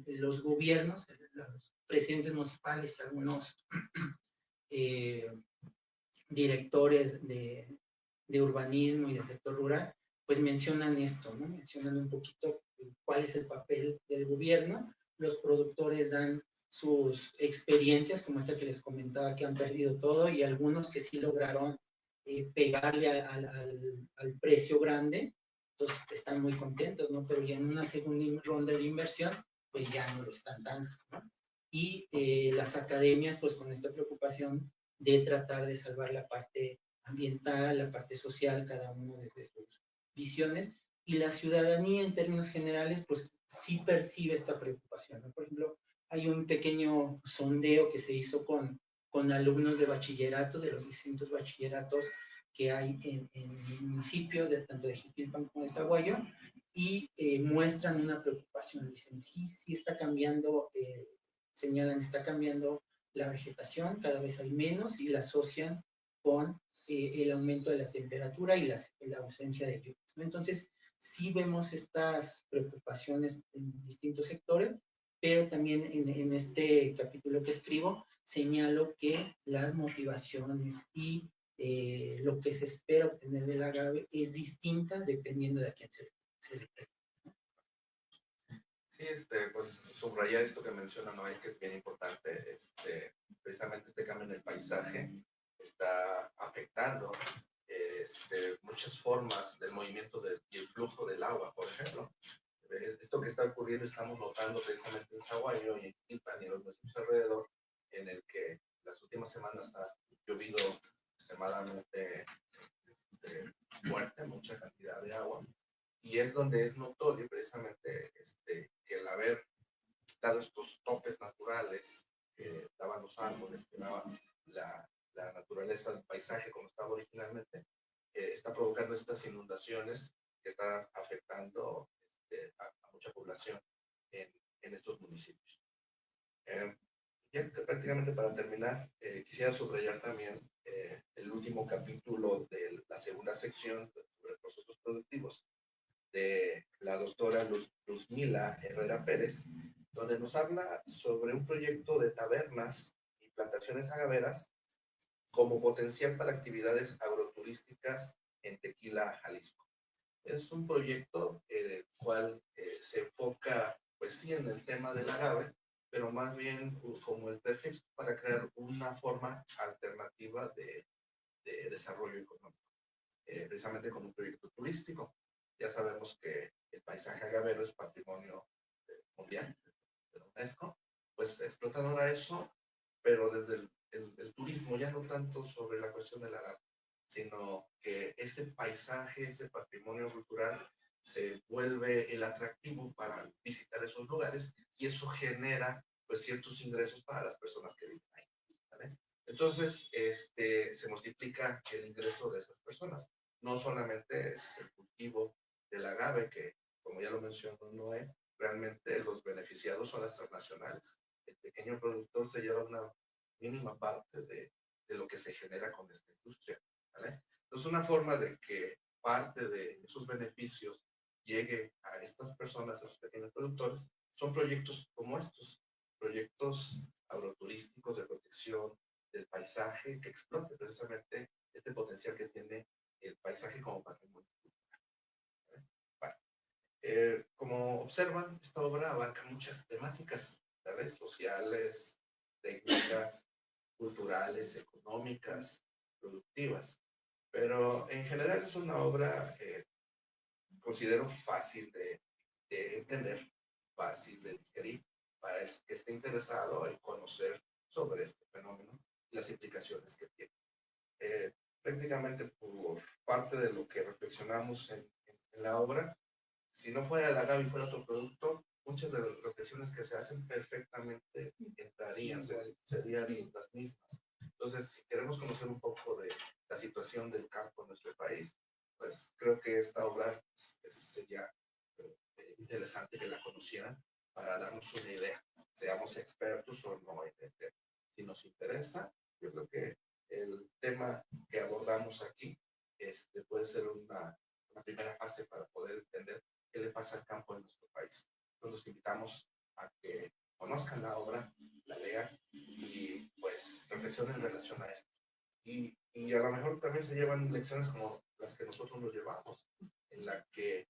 los gobiernos, los presidentes municipales y algunos directores de urbanismo y del sector rural, pues mencionan esto, ¿no? Mencionan un poquito cuál es el papel del gobierno. Los productores dan sus experiencias, como esta que les comentaba, que han perdido todo, y algunos que sí lograron pegarle al precio grande, entonces están muy contentos, ¿no? Pero ya en una segunda ronda de inversión, pues ya no lo están tanto, ¿no? Y las academias, pues con esta preocupación de tratar de salvar la parte ambiental, la parte social, cada uno desde sus visiones, y la ciudadanía en términos generales, pues sí percibe esta preocupación, ¿no? Por ejemplo, hay un pequeño sondeo que se hizo con alumnos de bachillerato, de los distintos bachilleratos que hay en el municipio, tanto de Jiquilpan como de Zaguayo, y muestran una preocupación. Dicen, sí está cambiando, señalan, está cambiando la vegetación, cada vez hay menos, y la asocian con el aumento de la temperatura y la ausencia de lluvias, ¿no? Entonces, sí vemos estas preocupaciones en distintos sectores, pero también en este capítulo que escribo, señalo que las motivaciones y lo que se espera obtener del agave es distinta dependiendo de a quién se le pregunte. Sí, pues subrayar esto que menciona Noé, que es bien importante. Precisamente este cambio en el paisaje está afectando muchas formas del movimiento y el flujo del agua, por ejemplo. Esto que está ocurriendo estamos notando precisamente en Zaguayo y en Quilpan y en los municipios alrededor, en el que las últimas semanas ha llovido extremadamente fuerte, mucha cantidad de agua, y es donde es notorio precisamente que el haber quitado estos topes naturales que daban los árboles, que daban la naturaleza del paisaje como estaba originalmente, está provocando estas inundaciones que están afectando a mucha población en estos municipios. Ya prácticamente para terminar, quisiera subrayar también el último capítulo de la segunda sección sobre procesos productivos de la doctora Luzmila Herrera Pérez, donde nos habla sobre un proyecto de tabernas y plantaciones agaveras como potencial para actividades agroturísticas en Tequila, Jalisco. Es un proyecto en el cual se enfoca, pues sí, en el tema del agave, pero más bien como el pretexto para crear una forma alternativa de desarrollo económico, precisamente como un proyecto turístico. Ya sabemos que el paisaje agavero es patrimonio mundial de la UNESCO, pues explotan ahora eso, pero desde el turismo, ya no tanto sobre la cuestión del agave, sino que ese paisaje, ese patrimonio cultural se vuelve el atractivo para visitar esos lugares, y eso genera pues ciertos ingresos para las personas que viven ahí, ¿vale? Entonces, se multiplica el ingreso de esas personas. No solamente es el cultivo del agave, que como ya lo mencionó Noé, realmente los beneficiados son las transnacionales. El pequeño productor se lleva una mínima parte de lo que se genera con esta industria, ¿vale? Entonces, una forma de que parte de esos beneficios llegue a estas personas, a los pequeños productores, son proyectos como estos, proyectos agroturísticos de protección del paisaje que explote precisamente este potencial que tiene el paisaje como patrimonio. Como observan, esta obra abarca muchas temáticas, ¿sabes? Sociales, técnicas, culturales, económicas, productivas. Pero en general es una obra, considero fácil de entender, fácil de digerir, para el que esté interesado en conocer sobre este fenómeno y las implicaciones que tiene. Prácticamente por parte de lo que reflexionamos en la obra, si no fuera el agave y fuera otro producto, muchas de las reflexiones que se hacen perfectamente entrarían, serían las mismas. Entonces, si queremos conocer un poco de la situación del campo en nuestro país, pues creo que esta obra sería interesante que la conocieran para darnos una idea, seamos expertos o no en el tema. Si nos interesa, yo creo que el tema que abordamos aquí puede ser una primera fase para poder entender qué le pasa al campo en nuestro país. Entonces los invitamos a que conozcan la obra, la lean y pues reflexionen en relación a esto. Y a lo mejor también se llevan lecciones como las que nosotros nos llevamos, en la que,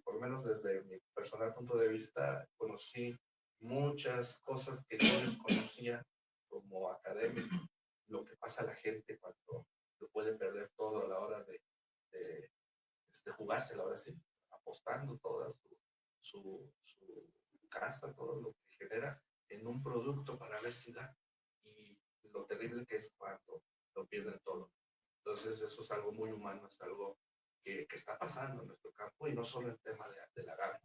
por lo menos desde mi personal punto de vista, conocí muchas cosas que yo desconocía como académico, lo que pasa a la gente cuando lo puede perder todo a la hora de jugársela, ahora sí, apostando toda su casa, todo lo que genera en un producto para ver si da. Y lo terrible que es cuando lo pierden todo. Entonces eso es algo muy humano, es algo que está pasando en nuestro campo y no solo el tema del agave.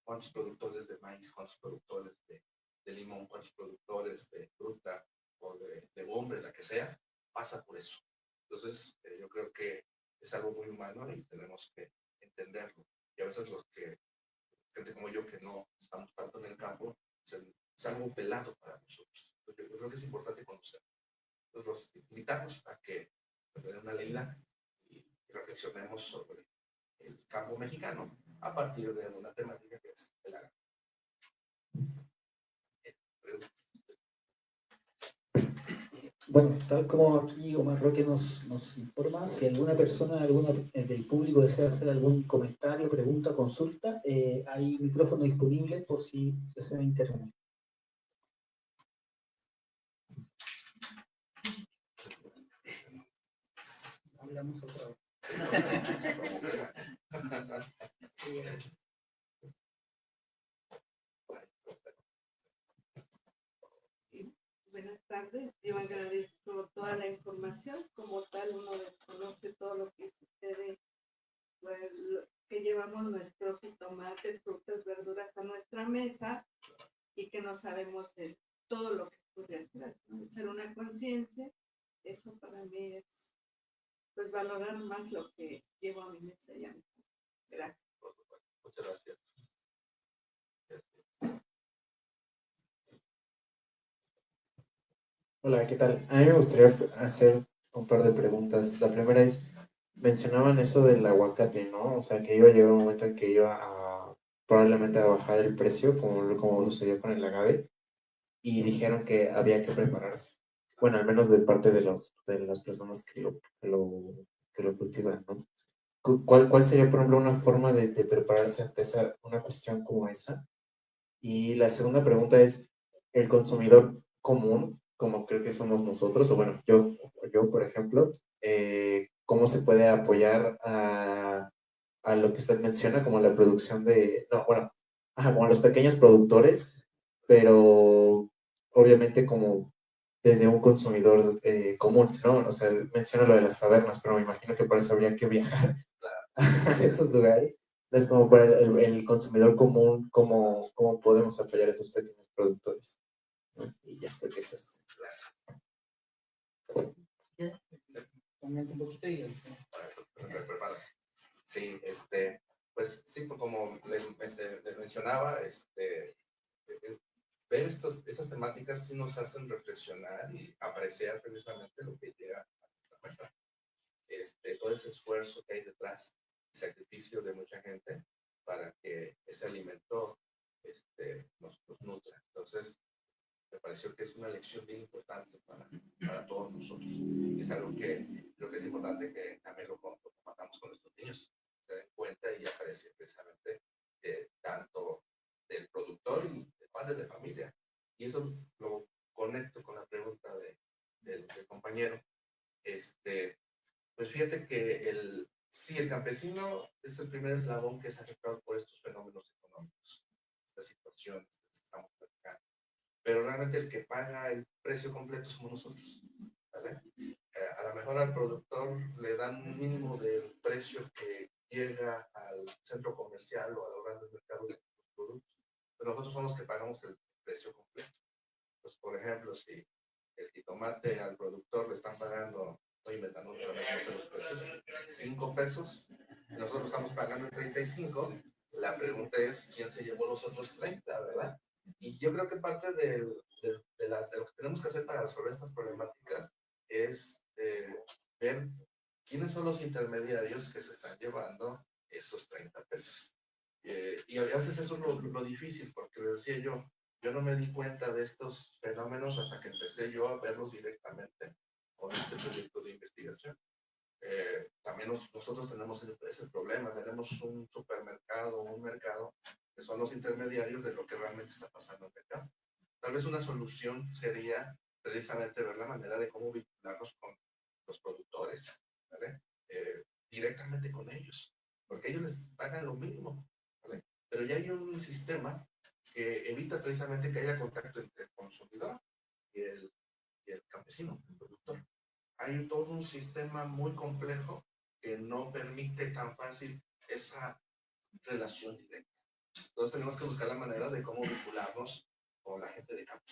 ¿Cuántos productores de maíz, cuántos productores de limón, cuántos productores de fruta o de legumbre, la que sea, pasa por eso? Entonces yo creo que es algo muy humano y tenemos que entenderlo. Y a veces gente como yo que no estamos tanto en el campo, es algo pelado para nosotros. Entonces, yo creo que es importante conocerlo. Entonces los invitamos a que nos den una leída y reflexionemos sobre el campo mexicano a partir de una temática que es el agave. Bueno, tal como aquí Omar Roque nos informa, si alguna persona del público desea hacer algún comentario, pregunta, consulta, hay micrófono disponible por si desea intervenir. Hablamos otra vez. Buenas tardes, yo agradezco toda la información. Como tal, uno desconoce todo lo que sucede, pues, que llevamos nuestros jitomates, frutas, verduras a nuestra mesa y que no sabemos de todo lo que ocurre atrás, ¿no? Ser una conciencia, eso para mí es, pues, valorar más lo que llevo a mi mesa y a mi casa. Gracias. Muchas gracias. Hola, ¿qué tal? A mí me gustaría hacer un par de preguntas. La primera es, mencionaban eso del aguacate, ¿no? O sea, que iba a llegar un momento en que iba a probablemente a bajar el precio, como sucedió con el agave, y dijeron que había que prepararse. Bueno, al menos de parte de las personas que lo cultivan, ¿no? ¿Cuál sería, por ejemplo, una forma de prepararse ante una cuestión como esa? Y la segunda pregunta es, el consumidor común, como creo que somos nosotros, o bueno, yo por ejemplo, ¿cómo se puede apoyar a lo que usted menciona como la producción no, bueno, como los pequeños productores, pero obviamente como desde un consumidor común, ¿no? O sea, menciona lo de las tabernas, pero me imagino que para eso habría que viajar a esos lugares. Entonces, como para el consumidor común, ¿cómo podemos apoyar a esos pequeños productores? ¿No? Y ya, porque eso es. Comenta un poquito y Preparas. Sí, pues sí, como le mencionaba, ver estas temáticas sí nos hacen reflexionar y apreciar precisamente lo que llega a nuestra mesa. Todo ese esfuerzo que hay detrás, el sacrificio de mucha gente para que ese alimento nos nutra. Entonces, me pareció que es una lección bien importante para todos nosotros. Y es algo que creo que es importante que también lo compartamos con nuestros niños, se den cuenta y aprecien precisamente tanto del productor y del padre de familia. Y eso lo conecto con la pregunta del compañero. Pues fíjate que sí, el campesino es el primer eslabón que es afectado por estos fenómenos económicos, estas situaciones que estamos platicando. Pero realmente el que paga el precio completo somos nosotros, ¿vale? A lo mejor al productor le dan un mínimo del precio que llega al centro comercial o a los grandes mercados de los productos, pero nosotros somos los que pagamos el precio completo. Pues, por ejemplo, si el jitomate al productor le están pagando, estoy inventando, pero no sé los precios, 5 pesos, y nosotros estamos pagando 35, la pregunta es, ¿quién se llevó los otros 30, verdad? Y yo creo que parte de lo que tenemos que hacer para resolver estas problemáticas es ver quiénes son los intermediarios que se están llevando esos 30 pesos. Y a veces eso es lo difícil, porque les decía yo no me di cuenta de estos fenómenos hasta que empecé yo a verlos directamente con este proyecto de investigación. También nosotros tenemos ese problema, tenemos un supermercado, un mercado, que son los intermediarios de lo que realmente está pasando en el mercado. Tal vez una solución sería precisamente ver la manera de cómo vincularnos con los productores, ¿vale? Directamente con ellos, porque ellos les pagan lo mínimo, ¿vale? Pero ya hay un sistema que evita precisamente que haya contacto entre el consumidor y el campesino, el productor. Hay todo un sistema muy complejo que no permite tan fácil esa relación directa. Entonces tenemos que buscar la manera de cómo vincularnos con la gente de campo.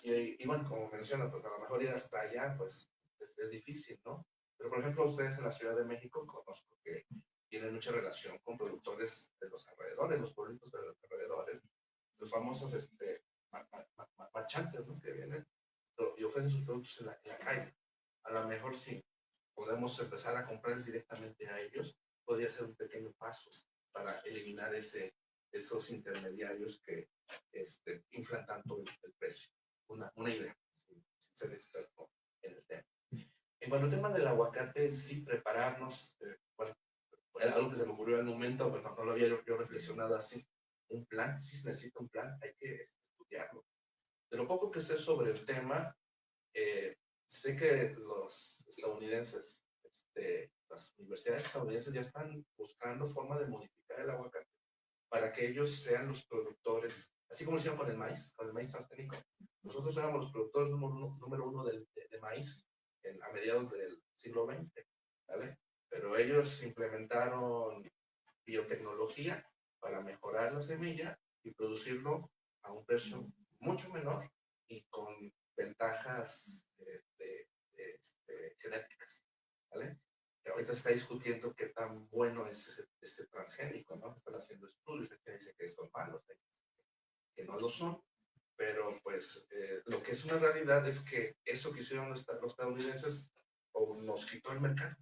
Y bueno, como menciona, pues a lo mejor ir hasta allá, pues es difícil, ¿no? Pero por ejemplo, ustedes en la Ciudad de México conozco que tienen mucha relación con productores de los alrededores, los pueblitos de los alrededores, los famosos marchantes, ¿no? Que vienen y ofrecen sus productos en la calle. A lo mejor sí podemos empezar a comprarles directamente a ellos, podría ser un pequeño paso para eliminar esos intermediarios que inflan tanto el precio. Una idea, sin ser experto en el tema. En cuanto al tema del aguacate, sí prepararnos, bueno, era algo que se me ocurrió al momento, bueno, no lo había yo reflexionado así. Un plan, sí se necesita un plan, hay que estudiarlo. De lo poco que sé sobre el tema, sé que los estadounidenses, las universidades estadounidenses ya están buscando forma de modificar el aguacate para que ellos sean los productores, así como lo hicieron con el maíz transgénico. Nosotros éramos los productores número uno de maíz a mediados del siglo XX, ¿vale? Pero ellos implementaron biotecnología para mejorar la semilla y producirlo a un precio mucho menor y con ventajas genéticas, ¿vale? Ahorita se está discutiendo qué tan bueno es ese transgénico, ¿no? Están haciendo estudios, que dicen que son malos, que no lo son, pero pues lo que es una realidad es que eso que hicieron los estadounidenses nos quitó el mercado,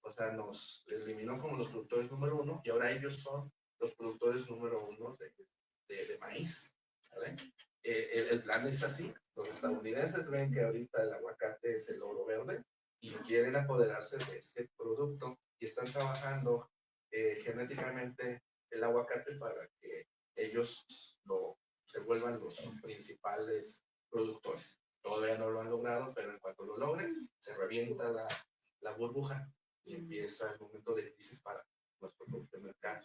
o sea, nos eliminó como los productores número uno y ahora ellos son los productores número uno de maíz, ¿vale? El plan es así, los estadounidenses ven que ahorita el aguacate es el oro verde y quieren apoderarse de este producto y están trabajando genéticamente el aguacate para que ellos se vuelvan los principales productores. Todavía no lo han logrado, pero en cuanto lo logren, se revienta la burbuja y empieza el momento de crisis para nuestro propio mercado.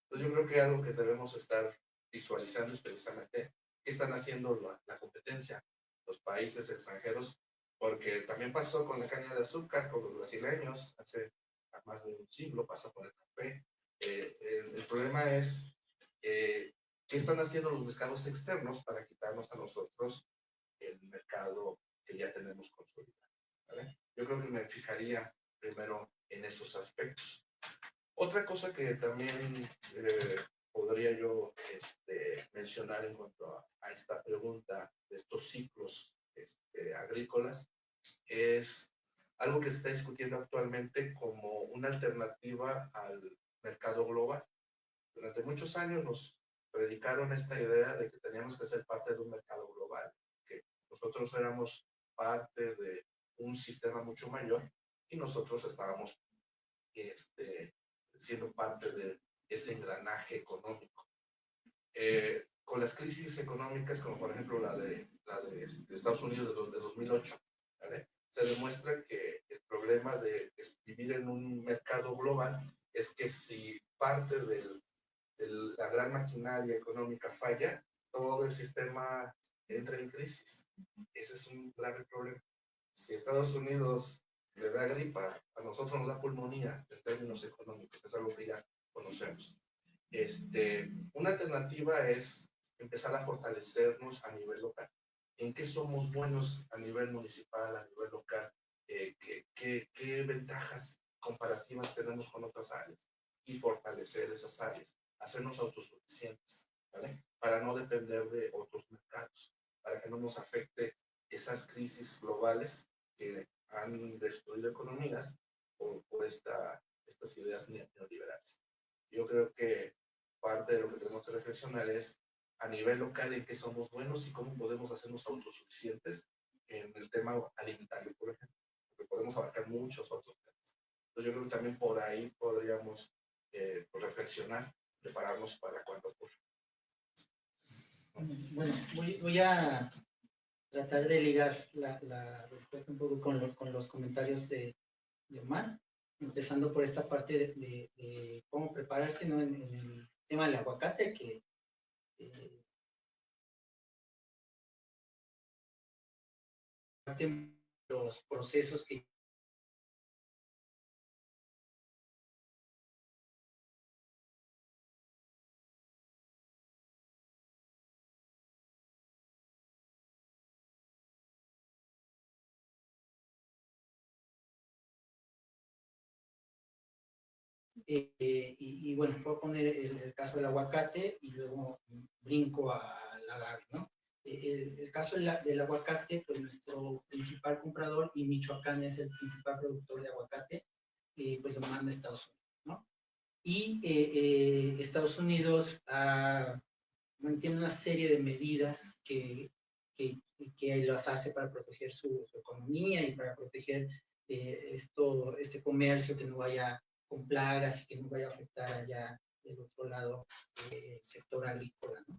Entonces yo creo que algo que debemos estar visualizando es precisamente qué están haciendo la competencia, los países extranjeros, porque también pasó con la caña de azúcar, con los brasileños, hace más de un siglo pasó con el café. El problema es qué están haciendo los mercados externos para quitarnos a nosotros el mercado que ya tenemos consolidado, ¿vale? Yo creo que me fijaría primero en esos aspectos. Otra cosa que también podría yo mencionar en cuanto a esta pregunta de estos ciclos agrícolas es algo que se está discutiendo actualmente como una alternativa al mercado global. Durante muchos años nos predicaron esta idea de que teníamos que ser parte de un mercado global, que nosotros éramos parte de un sistema mucho mayor y nosotros estábamos siendo parte de ese engranaje económico. con las crisis económicas, como por ejemplo la de Estados Unidos de 2008, ¿vale? Se demuestra que el problema de vivir en un mercado global es que si parte de la gran maquinaria económica falla, todo el sistema entra en crisis. Ese es un grave problema. Si Estados Unidos le da gripa, a nosotros nos da pulmonía en términos económicos, es algo que ya conocemos. Una alternativa es empezar a fortalecernos a nivel local. ¿En qué somos buenos a nivel municipal, a nivel local? ¿Qué ventajas comparativas tenemos con otras áreas? Y fortalecer esas áreas, hacernos autosuficientes, ¿vale? Para no depender de otros mercados, para que no nos afecte esas crisis globales que han destruido economías por estas ideas neoliberales. Yo creo que parte de lo que tenemos que reflexionar es a nivel local en qué somos buenos y cómo podemos hacernos autosuficientes en el tema alimentario, por ejemplo, porque podemos abarcar muchos otros temas. Entonces yo creo que también por ahí podríamos pues reflexionar, prepararnos para cuando ocurra. Bueno, voy a tratar de ligar la respuesta un poco con los comentarios de Omar, empezando por esta parte de cómo prepararse, ¿no? En el tema del aguacate, que los procesos que y bueno, puedo poner el caso del aguacate y luego brinco al agave, ¿no? El caso del aguacate, pues nuestro principal comprador, y Michoacán es el principal productor de aguacate, pues lo manda a Estados Unidos, ¿no? Y Estados Unidos mantiene una serie de medidas que las hace para proteger su economía y para proteger este comercio, que no vaya con plagas y que no vaya a afectar allá del otro lado el sector agrícola, ¿no?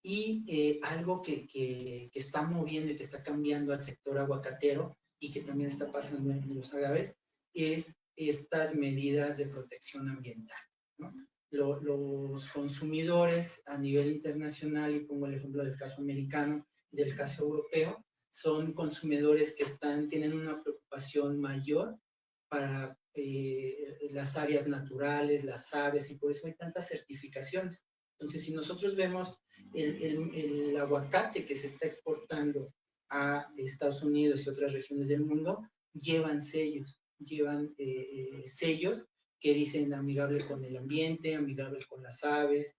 Y algo que está moviendo y que está cambiando al sector aguacatero y que también está pasando en los agaves es estas medidas de protección ambiental, ¿no? Los consumidores a nivel internacional, y pongo el ejemplo del caso americano, del caso europeo, son consumidores que tienen una preocupación mayor para las áreas naturales, las aves, y por eso hay tantas certificaciones. Entonces, si nosotros vemos el aguacate que se está exportando a Estados Unidos y otras regiones del mundo, llevan sellos que dicen amigable con el ambiente, amigable con las aves,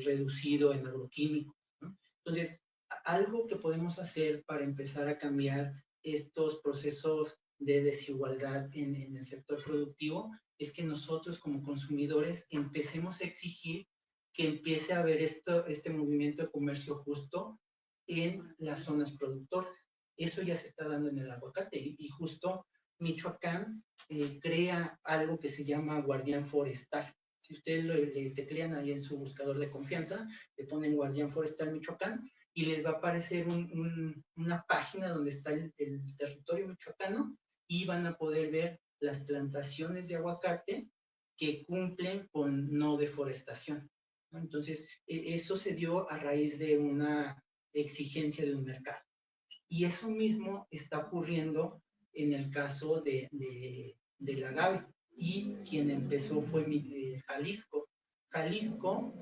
reducido en agroquímicos, ¿no? Entonces, algo que podemos hacer para empezar a cambiar estos procesos de desigualdad en el sector productivo es que nosotros como consumidores empecemos a exigir que empiece a haber este movimiento de comercio justo en las zonas productoras. Eso ya se está dando en el aguacate y justo Michoacán crea algo que se llama guardián forestal. Si ustedes le teclean ahí en su buscador de confianza, le ponen guardián forestal Michoacán y les va a aparecer una página donde está el territorio michoacano y van a poder ver las plantaciones de aguacate que cumplen con no deforestación, ¿no? Entonces, eso se dio a raíz de una exigencia de un mercado. Y eso mismo está ocurriendo en el caso del agave. Y quien empezó fue Jalisco. Jalisco,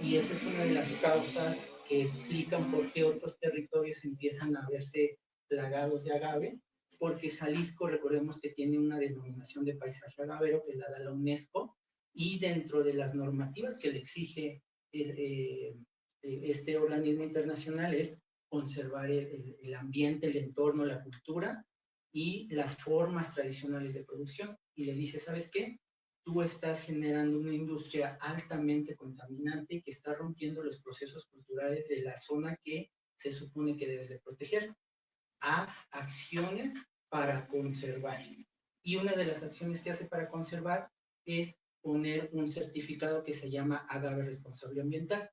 y esa es una de las causas que explican por qué otros territorios empiezan a verse plagados de agave, porque Jalisco, recordemos que tiene una denominación de paisaje agavero que la da la UNESCO, y dentro de las normativas que le exige este organismo internacional es conservar el ambiente, el entorno, la cultura y las formas tradicionales de producción. Y le dice, ¿sabes qué? Tú estás generando una industria altamente contaminante que está rompiendo los procesos culturales de la zona que se supone que debes de proteger. Haz acciones para conservar. Y una de las acciones que hace para conservar es poner un certificado que se llama Agave Responsable Ambiental,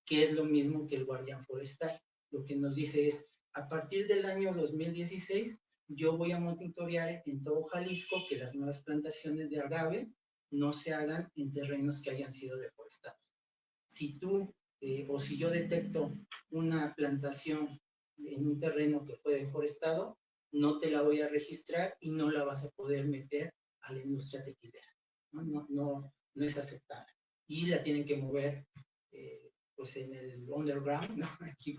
que es lo mismo que el Guardián Forestal. Lo que nos dice es, a partir del año 2016, yo voy a monitorear en todo Jalisco que las nuevas plantaciones de agave no se hagan en terrenos que hayan sido deforestados. Si tú o si yo detecto una plantación en un terreno que fue deforestado, no te la voy a registrar y no la vas a poder meter a la industria tequilera. No es aceptada. Y la tienen que mover pues en el underground, ¿no? Aquí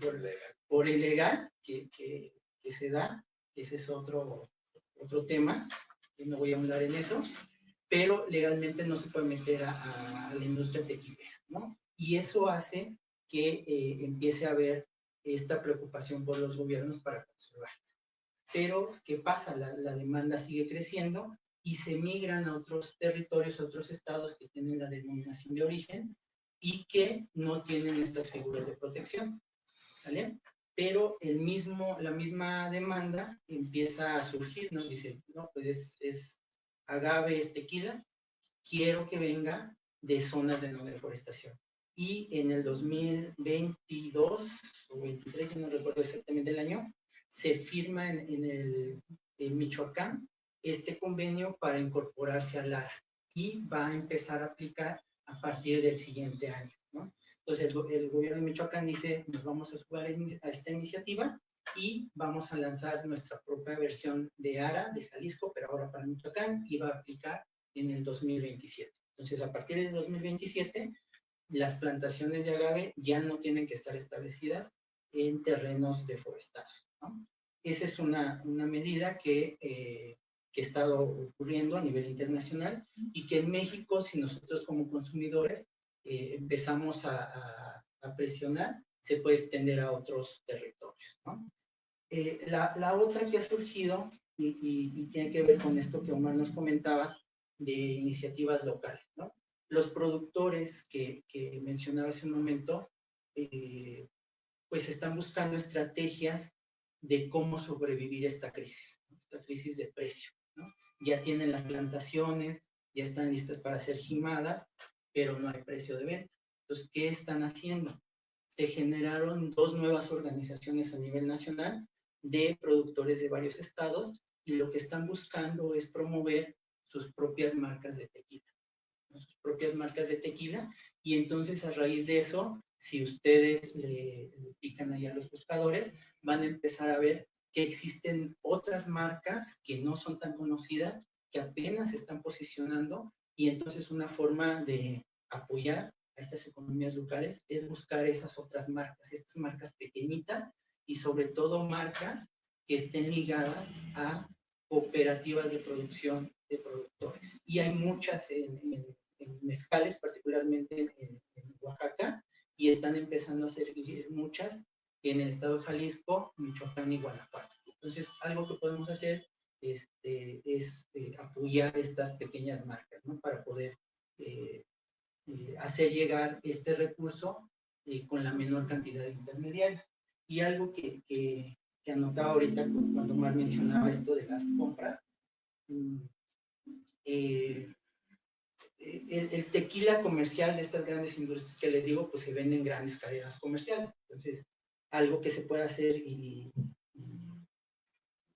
por ilegal que se da. Ese es otro tema, y no voy a hablar en eso, pero legalmente no se puede meter a la industria tequilera, ¿no? Y eso hace que empiece a haber esta preocupación por los gobiernos para conservar. Pero, ¿qué pasa? La demanda sigue creciendo y se migran a otros territorios, a otros estados que tienen la denominación de origen y que no tienen estas figuras de protección, ¿vale? Pero la misma demanda empieza a surgir, ¿no? Dice, no, pues es agave, es tequila, quiero que venga de zonas de no deforestación. Y en el 2022 o 23, si no recuerdo exactamente el año, se firma en Michoacán este convenio para incorporarse al ARA y va a empezar a aplicar a partir del siguiente año, ¿no? Entonces el gobierno de Michoacán dice, nos vamos a sumar a esta iniciativa y vamos a lanzar nuestra propia versión de ARA de Jalisco, pero ahora para Michoacán, y va a aplicar en el 2027. Entonces, a partir del 2027, las plantaciones de agave ya no tienen que estar establecidas en terrenos deforestados, ¿no? Esa es una medida que ha estado ocurriendo a nivel internacional y que en México, si nosotros como consumidores empezamos a presionar, se puede extender a otros territorios, ¿no? La otra que ha surgido y tiene que ver con esto que Omar nos comentaba de iniciativas locales, ¿no? Los productores que mencionaba hace un momento, pues están buscando estrategias de cómo sobrevivir esta crisis de precio, ¿no? Ya tienen las plantaciones, ya están listas para ser gimadas, pero no hay precio de venta. Entonces, ¿qué están haciendo? Se generaron 2 nuevas organizaciones a nivel nacional de productores de varios estados y lo que están buscando es promover sus propias marcas de tequila, ¿no? Sus propias marcas de tequila, y entonces a raíz de eso, si ustedes le pican ahí a los buscadores, van a empezar a ver que existen otras marcas que no son tan conocidas, que apenas se están posicionando, y entonces una forma de apoyar a estas economías locales es buscar esas otras marcas, estas marcas pequeñitas y sobre todo marcas que estén ligadas a cooperativas de producción de productores. Y hay muchas en mezcales, particularmente en Oaxaca, y están empezando a surgir muchas en el estado de Jalisco, Michoacán y Guanajuato. Entonces, algo que podemos hacer es apoyar estas pequeñas marcas, ¿no? Para poder hacer llegar este recurso con la menor cantidad de intermediarios. Y algo que anotaba ahorita cuando Omar mencionaba esto de las compras, el tequila comercial de estas grandes industrias que les digo, pues se vende en grandes cadenas comerciales. Entonces, algo que se puede hacer y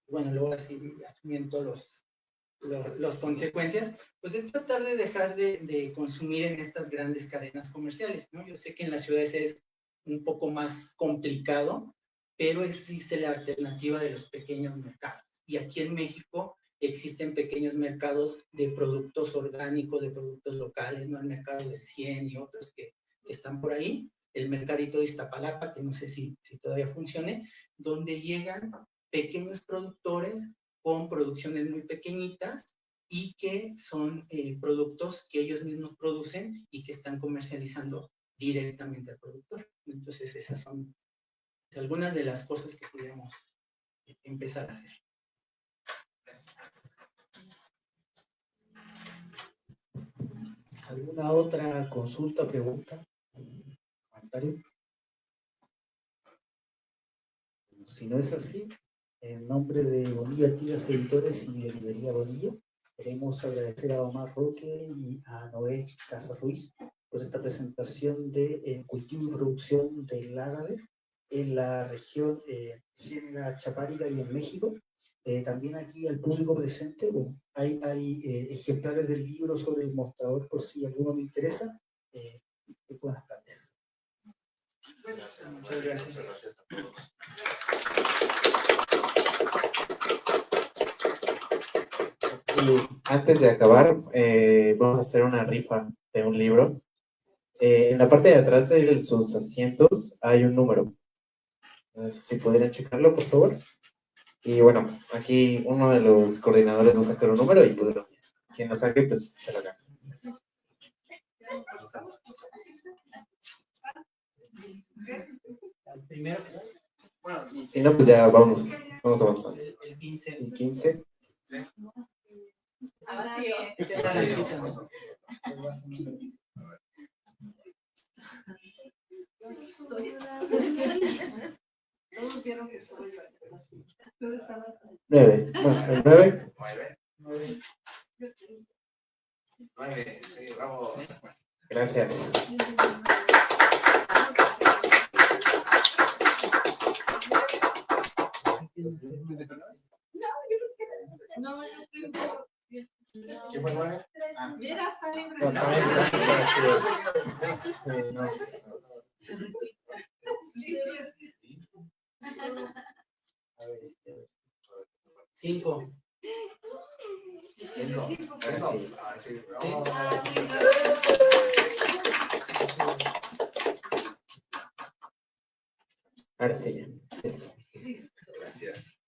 bueno, luego así asumiendo las consecuencias, pues es tratar de dejar de consumir en estas grandes cadenas comerciales, ¿no? Yo sé que en las ciudades es un poco más complicado, pero existe la alternativa de los pequeños mercados. Y aquí en México existen pequeños mercados de productos orgánicos, de productos locales, ¿no? El mercado del 100 y otros que están por ahí. El mercadito de Iztapalapa, que no sé si todavía funcione, donde llegan pequeños productores con producciones muy pequeñitas y que son productos que ellos mismos producen y que están comercializando directamente al productor. Entonces, esas son algunas de las cosas que pudiéramos empezar a hacer. ¿Alguna otra consulta, pregunta, comentario? Si no es así, en nombre de Bonilla Activas Editores y de Librería Bonilla, Queremos agradecer a Omar Roque y a Noé Casarruiz por esta presentación de cultivo y producción del ágave en la región Ciénaga Chapárica y en México. También aquí al público presente, bueno, hay ejemplares del libro sobre el mostrador por si alguno me interesa. Buenas tardes. Gracias. Muchas gracias. Muchas gracias a todos. Y antes de acabar, vamos a hacer una rifa de un libro. En la parte de atrás de sus asientos hay un número. No sé si pudieran checarlo, por favor. Y bueno, aquí uno de los coordinadores va a sacar un número y pues, quien lo saque, pues se lo gana. El primero, Y si no, pues ya vamos avanzando. el 15. El 15. Todos vieron que estuve yo. Tú estabas ahí. 9. Bueno, el 9. 9. 9, sí, bravo. Gracias. No, yo creo que ¿Quién fue 9? mira, está libre. No, también sí, no. Sí, resiste. 5. 5. Sí. Ah, sí, Sí. bravo. Ahora sí, ya. Gracias.